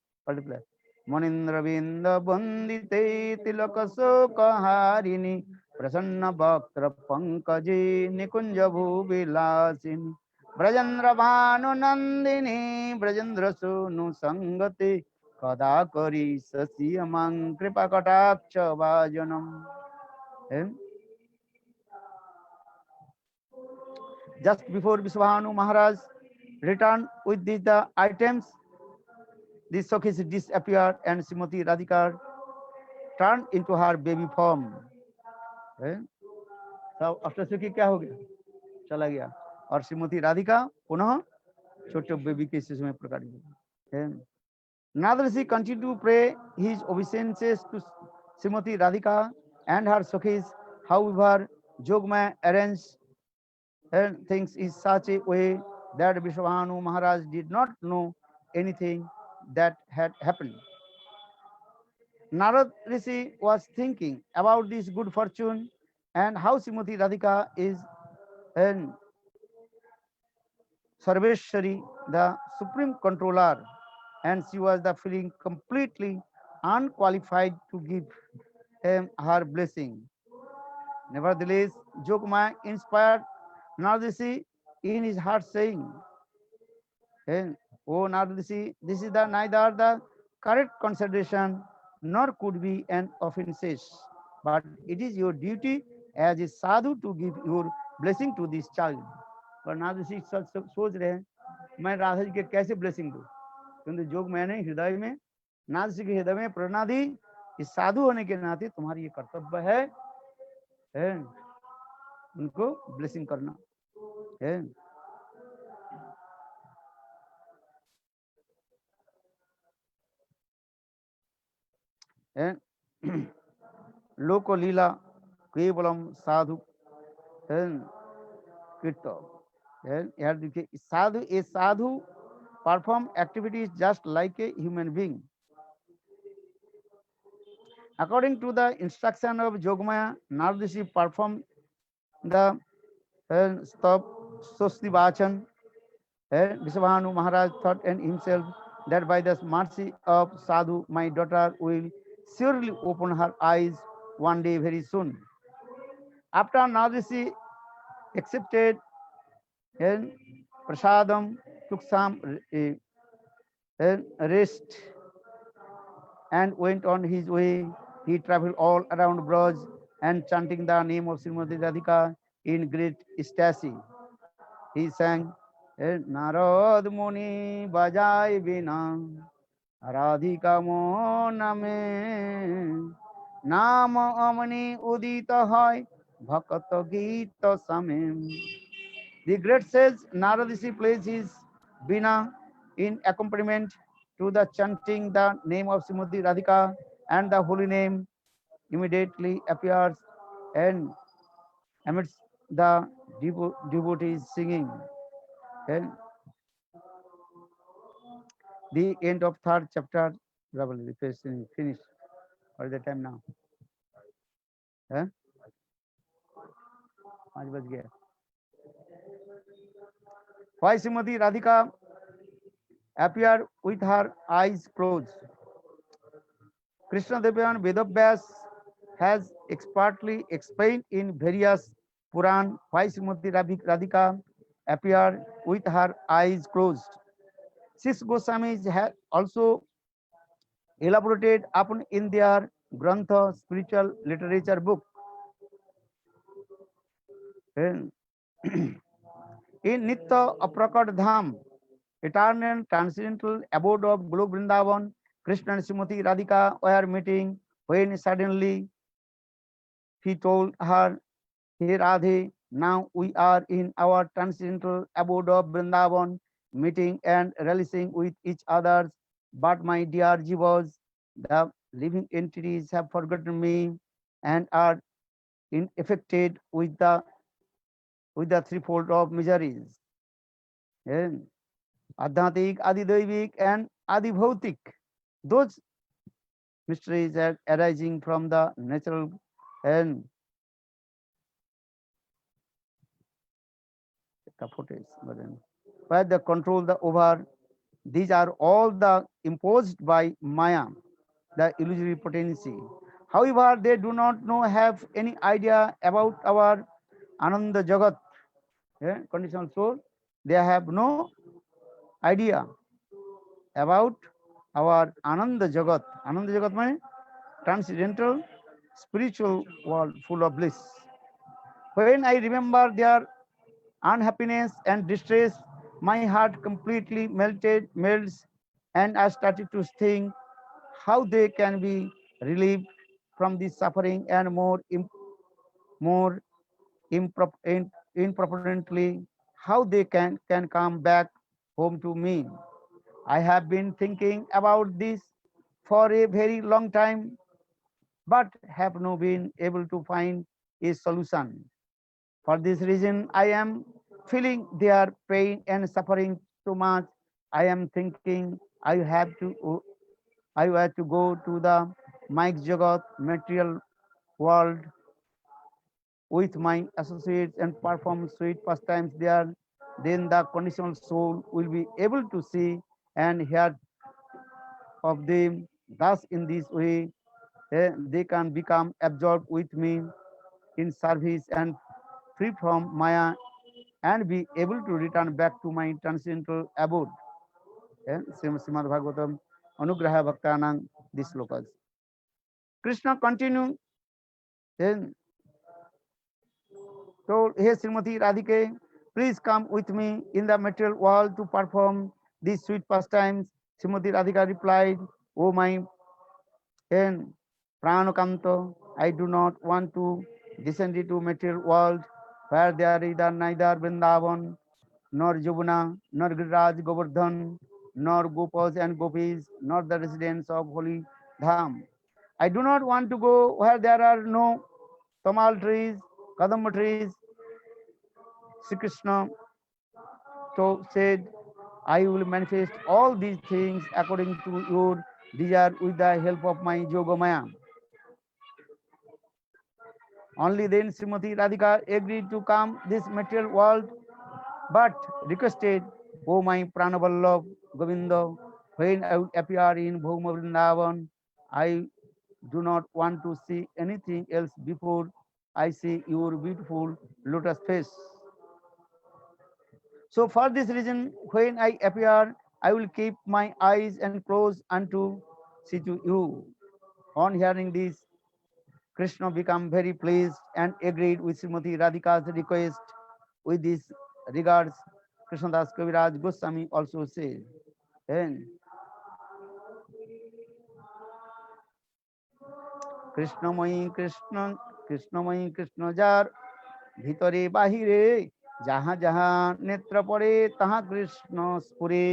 Manindra Binda Bandite Tilaka Sokaharini Prasanna Bhaktra Pankaji Nikunja Bhubilasini Brajendra Bhanu Nandini Brajendra Sunu Sangati Kada Kari Sasiyamang Kripa Katakcha Vajanam. Just before Vishwabhanu Maharaj returned with the items, these Sakhis disappeared and Srimati Radhika turned into her baby form. सब अष्टसखी क्या हो गया, चला गया और श्रीमती राधिका पुनः छोटे baby के शिशु में प्रकट हुई. Narad Rishi continued to pray his obeisances to Srimati Radhika and her Sakhis. However, Jogmaya arranged things in such a way that Vishwabhanu Maharaj did not know anything that had happened. Narad Rishi was thinking about this good fortune and how Srimati Radhika is and Sarveshwari, the supreme controller, and she was the feeling completely unqualified to give him her blessing. Nevertheless, Jogmaya inspired Narad Rishi in his heart, saying, "O Narad Rishi, this is neither the correct consideration nor could be an offense, but it is your duty as a sadhu to give your blessing to this child." पर नारद ऋषि सोच रहे हैं मैं राधा जी के कैसे blessing दूं, क्योंकि जोग मैंने हृदय में नारद ऋषि के हृदय में प्रेरणा दी कि साधु होने के नाते तुम्हारी ये कर्तव्य है उनको ब्लेसिंग करना है. लोको लीला केवलम साधु कृत यार देखिए, साधु perform activities just like a human being. According to the instruction of Jogmaya, Naradishi performed the stop Sosti Vachan. Vishwabhanu Maharaj thought in himself that by the mercy of Sadhu, my daughter will surely open her eyes one day very soon. After Naradishi accepted and prasadam, took some rest and went on his way. He traveled all around Braj and chanting the name of Srimati Radhika in great ecstasy. He sang, Narad Muni Bajai Bina Radhika Mo Name Nam Amani Udita Hai Bhakata Gita Samem. The great sage Naradishi plays his Bina in accompaniment to the chanting the name of Srimati Radhika, and the holy name immediately appears and amidst the devotees singing. And the end of third chapter, probably finished. What is the time now? Huh? 5 बज गया. Why Srimati Radhika appeared with her eyes closed? Krishna Devan Vedavyas has expertly explained in various Puran why Srimati Radhika appeared with her eyes closed. Six Goswamis have also elaborated upon in their Grantha spiritual literature book. In Nitya Aprakat Dham, eternal transcendental abode of Golu Vrindavan, Krishna and Srimati Radhika were meeting when suddenly he told her, Hey Radhe, now we are in our transcendental abode of Vrindavan, meeting and relishing with each other. But my dear Jivas, the living entities have forgotten me and are affected with the threefold of miseries. And Adhatik, Adidaivik, and Adibhautik. Those mysteries are arising from the natural and where the control the over. These are all the imposed by Maya, the illusory potency. However, they do not know have any idea about our Ananda Jagat, conditional soul. They have no idea about our Ananda Jagat. Ananda Jagat means transcendental spiritual world full of bliss. When I remember their unhappiness and distress, my heart completely melts, and I started to think how they can be relieved from this suffering and more improperly, how they can come back home to me. I have been thinking about this for a very long time, but have not been able to find a solution. For this reason, I am feeling their pain and suffering too much. I am thinking I have to go to the Mike Jagat material world with my associates and perform sweet pastimes there. Then the conditional soul will be able to see and hear of them. Thus, in this way, they can become absorbed with me in service and free from Maya and be able to return back to my transcendental abode. Srimad Bhagavatam, Anugraha Bhaktanang, these slokas. Krishna continued, then told, Hey Srimati Radhike, please come with me in the material world to perform these sweet pastimes. Srimati Radhika replied, Oh my and Pranakanto, I do not want to descend into material world where there is neither Vrindavan, nor Jumuna, nor Giriraj Govardhan, nor Gopas and Gopis, nor the residents of holy Dham. I do not want to go where there are no tamal trees, kadamba trees, Sri Krishna said, I will manifest all these things according to your desire with the help of my Yogamaya. Only then Srimati Radhika agreed to come this material world, but requested, O my Pranavallabh Govinda, when I would appear in Bhoma Vrindavan, I do not want to see anything else before I see your beautiful lotus face. So for this reason, when I appear, I will keep my eyes and close unto see to you. On hearing this, Krishna became very pleased and agreed with Srimati Radhika's request. With this regards, Krishnadas Kaviraj Goswami also says, and Krishnamai Krishna, Krishnamai Krishna jar, ভিতরে বাহিরে যাহা যাহা নেত্র পড়ে তাহা Krishna স্ফুরে.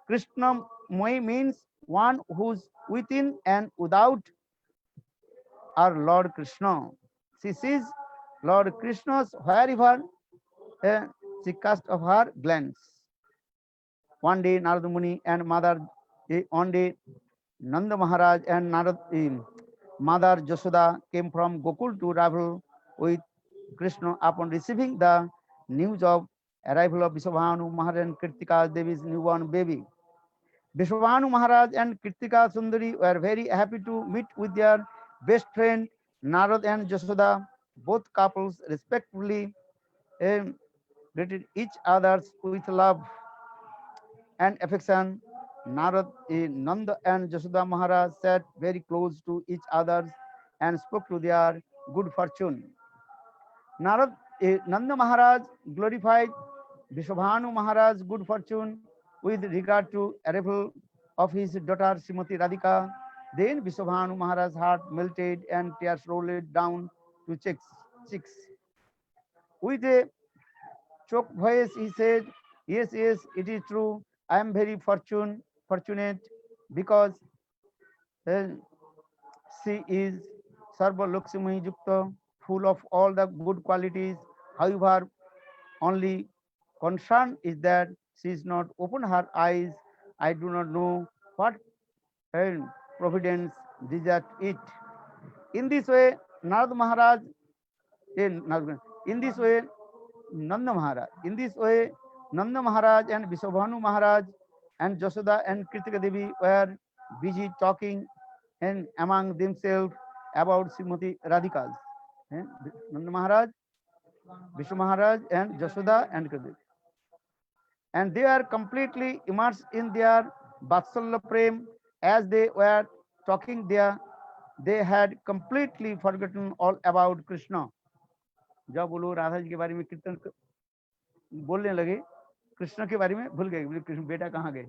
Krishnamai means one who's within and without our Lord Krishna. She sees Lord Krishna's wherever she cast of her glance. One day Narada Muni and one day Nanda Maharaj and Mother Jasoda came from Gokul to travel with Krishna. Upon receiving the news of arrival of Vishwabhanu Maharaj and Kritika Devi's newborn baby, Vishwabhanu Maharaj and Kritika Sundari were very happy to meet with their best friend Narad and Jasoda. Both couples respectfully greeted each others with love and affection. Nanda and Jasoda Maharaj sat very close to each other and spoke to their good fortune. Nanda Maharaj glorified Vishwabhanu Maharaj's good fortune with regard to arrival of his daughter Srimati Radhika. Then Vishwabhanu Maharaj's heart melted and tears rolled down to cheeks. With a choked voice, he said, yes, yes, it is true. I am very fortunate because uh, she is Sarva Lakshmi Yukta, full of all the good qualities. However, only concern is that she is not open her eyes. I do not know what providence desert it. In this way, Narad Maharaj, in this way, Nanda Maharaj. In this way, Nanda Maharaj and Vishwabhanu Maharaj and Jasoda and Kritika Devi were busy talking and among themselves about Srimati Radhika's. Nanda Maharaj, Vishnu Maharaj and Jasoda and Kritika Devi. And they are completely immersed in their Vatsalya Prem. As they were talking there, they had completely forgotten all about Krishna. जब वो लोग राधा जी के बारे में कीर्तन बोलने लगे, कृष्ण के बारे में भूल गए, बोले कृष्ण बेटा कहाँ गए.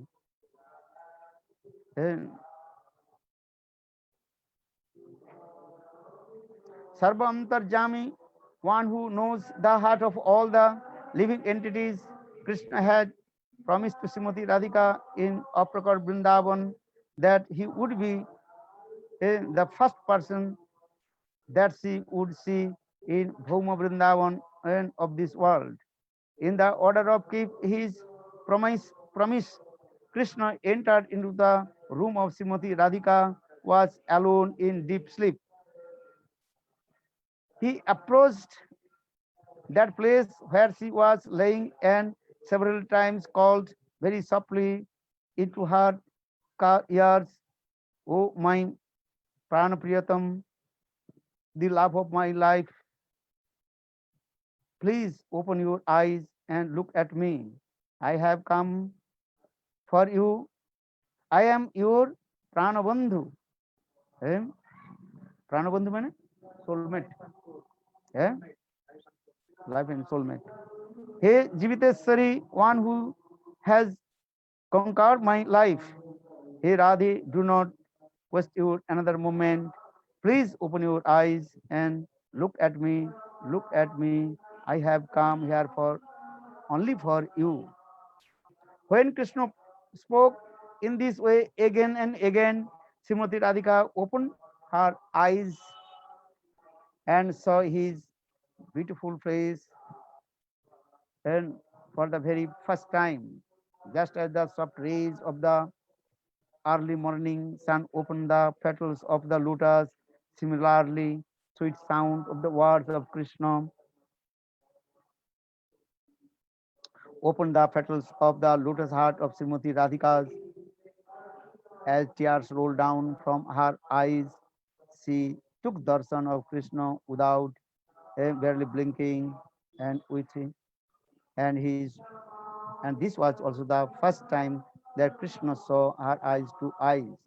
Sarva Antarjami, one who knows the heart of all the living entities, Krishna had promised to Srimati Radhika in Aprakar Vrindavan that he would be the first person that she would see in Bhoma Vrindavan and of this world. In the order of keep his promise, Krishna entered into the room of Srimati Radhika, was alone in deep sleep. He approached that place where she was lying and several times called very softly into her ears, "Oh my Pranapriyatam, the love of my life, please open your eyes and look at me. I have come for you. I am your Pranabandhu." Pranabandhu means soulmate. Life and soulmate. Hey Jiviteswari, one who has conquered my life. Hey Radhe, do not waste your another moment. Please open your eyes and look at me. Look at me. I have come here for only for you. When Krishna spoke in this way again and again, Srimati Radhika opened her eyes and saw his beautiful face and for the very first time, just as the soft rays of the early morning sun opened the petals of the lotus. Similarly, sweet sound of the words of Krishna opened the petals of the lotus heart of Srimati Radhika. As tears rolled down from her eyes, she took darshan of Krishna without barely blinking and with and his and this was also the first time that Krishna saw her eyes to eyes.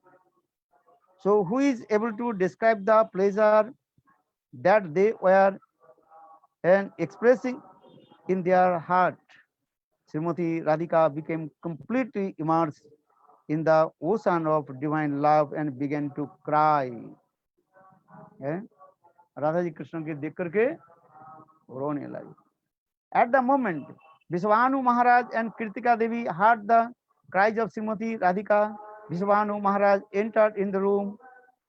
So who is able to describe the pleasure that they were and expressing in their heart? Srimati Radhika became completely immersed in the ocean of divine love and began to cry. eh? Radha ji Krishna के देख करके रोने लगी. At the moment, Vishwanu Maharaj and Kritika Devi heard the cries of Srimati Radhika. Vishwanu Maharaj entered in the room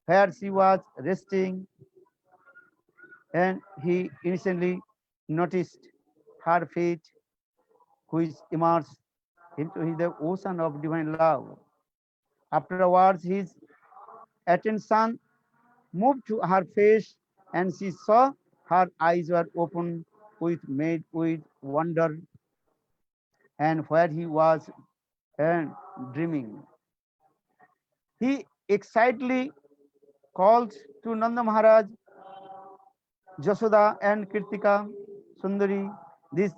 where she was resting, and he instantly noticed her feet, which immersed into the ocean of divine love. Afterwards, his attention moved to her face, and she saw her eyes were open with wonder, and where he was and dreaming. He excitedly calls to Nanda Maharaj, Jasoda and Kirtika Sundari. This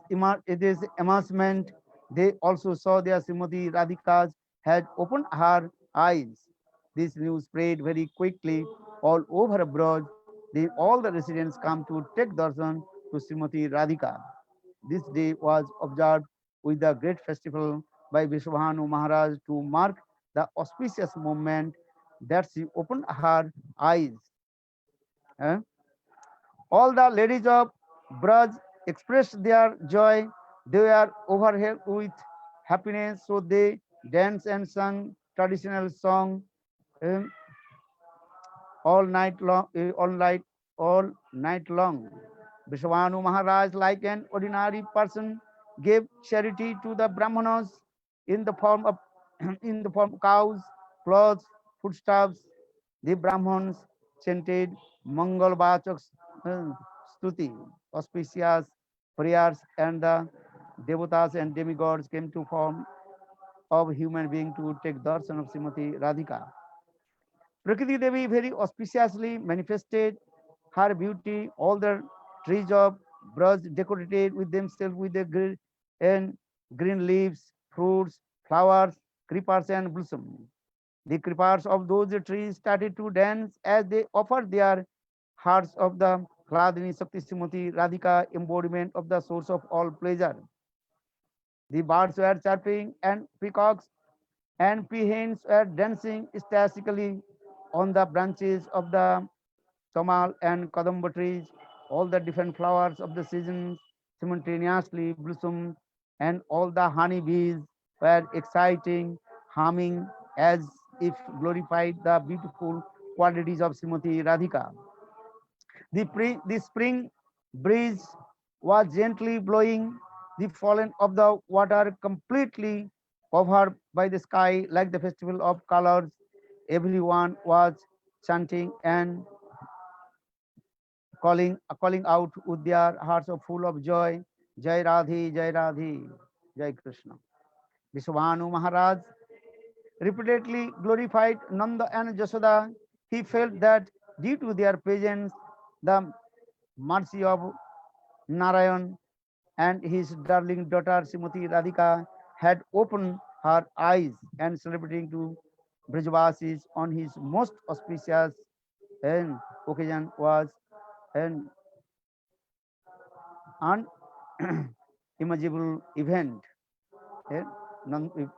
immersement, they also saw their Srimati Radhika's had opened her eyes. This news spread very quickly all over abroad. Then all the residents come to take darshan to Srimati Radhika. This day was observed with the great festival by Vishwabhanu Maharaj to mark the auspicious moment that she opened her eyes. eh. All the ladies of Braj expressed their joy. They were overwhelmed with happiness, so they danced and sang traditional song um, all night long. Vishwanu Maharaj, like an ordinary person, gave charity to the Brahmanas in the form of in the form of cows, clothes, foodstuffs. The Brahmins chanted Mangal Vachak Stuti, auspicious prayers, and the devatas and demigods came to form of human being to take darshan of Srimati Radhika. Prakriti Devi very auspiciously manifested her beauty. All the trees of Braj decorated with themselves with the green and green leaves, fruits, flowers, creepers, and blossom. The creepers of those trees started to dance as they offered their hearts of the Hladini Sakti Srimati Radhika, embodiment of the source of all pleasure. The birds were chirping, and peacocks and peahens were dancing ecstatically on the branches of the tamal and kadamba trees. All the different flowers of the season simultaneously blossomed, and all the honey bees were exciting, humming as if glorified the beautiful qualities of Srimati Radhika. The spring breeze was gently blowing the fallen of the water completely covered by the sky like the festival of colors. Everyone was chanting and calling out with their hearts of full of joy. Jai Radhi, Jai Radhi, Jai Krishna. Vishwanu Maharaj repeatedly glorified Nanda and Jasoda. He felt that due to their presence, the mercy of Narayan and his darling daughter Srimati Radhika had opened her eyes, and celebrating to Brajavasis on his most auspicious and occasion was an unimaginable event. है नंद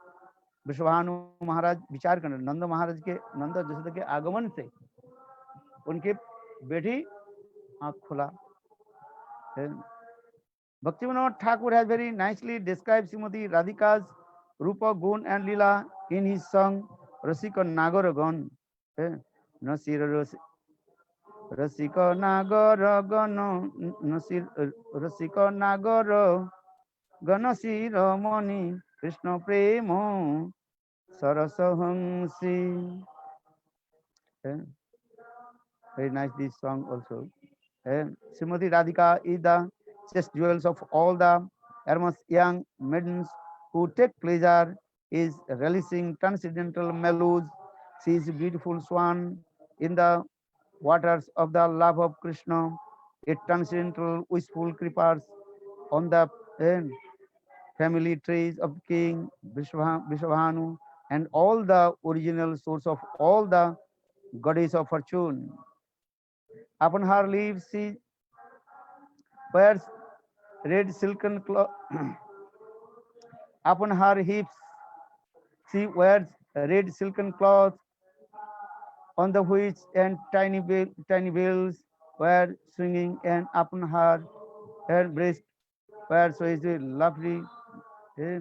विश्वभानु महाराज विचार कर नंद महाराज के नंद जसोदा के आगमन से उनके बेटी आंख खुला. Bhaktivinoda Thakur has very nicely described Srimati Radhika's Rupa, Gun and Lila in his song Rasika Nagaragan. Nasir Rasika Nagaragan, Nasir Rasika Nagara Ganasi Ramani Krishna Premo Sarasahamsi. And very nice this song also. And Srimati Radhika is the chest jewels of all the Hermes young maidens who take pleasure is relishing transcendental melodies. She is a beautiful swan in the waters of the love of Krishna. A transcendental wishful creepers on the eh, family trees of King Vishwabhanu and all the original source of all the goddess of fortune. Upon her leaves she wears red silken cloth. Upon her hips she wears red silken cloth on the which and tiny bells were swinging, and upon her breast were so is a lovely eh,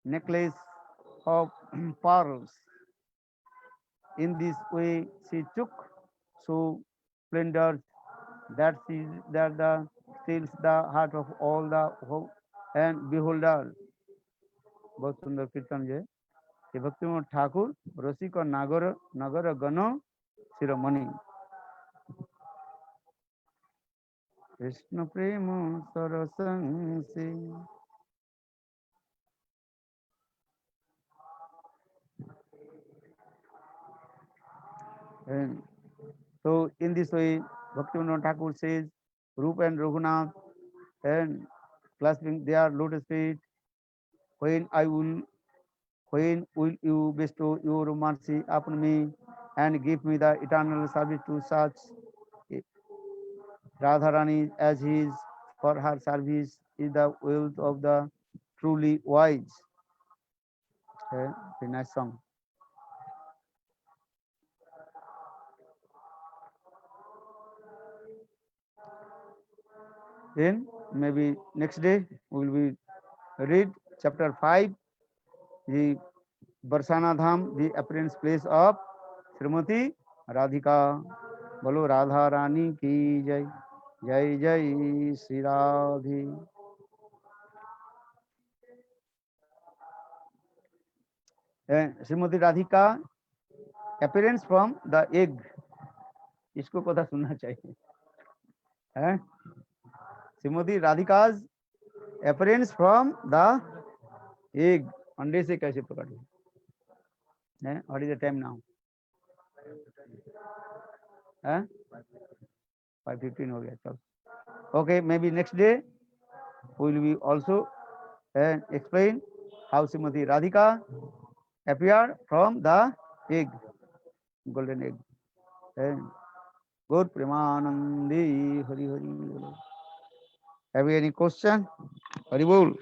necklace of pearls. In this way, she took so splendor that the steals the heart of all the hope and beholder. बहुत सुंदर कीर्तन है ये भक्ति विनोद ठाकुर रसिक नागर नगर गण शिरोमणि कृष्ण प्रेम सरसंग से. And so in this way, Bhaktivinoda Thakur says, Rup and Raghunath and clasping their lotus feet, when will you bestow your mercy upon me and give me the eternal service to such Radharani as his for her service is the wealth of the truly wise. A nice song. Then maybe next day we will be read chapter 5, the Barsana Dham, the appearance place of Srimati Radhika. Bolo Radha Rani ki jai. Jai Jai Sri Radhe. Srimati Radhika appearance from the egg. इसको पता सुनना चाहिए हैं Shrimati राधिका's appearance from the egg. अंडे से कैसे प्रकट हुई हैं? What is the time now? 5:15 हो गया. चल. Okay, maybe next day we will be also explain how Srimati Radhika appeared from the egg, golden egg. Good Premanandi Hari Hari. Have you any question? Hari Bol.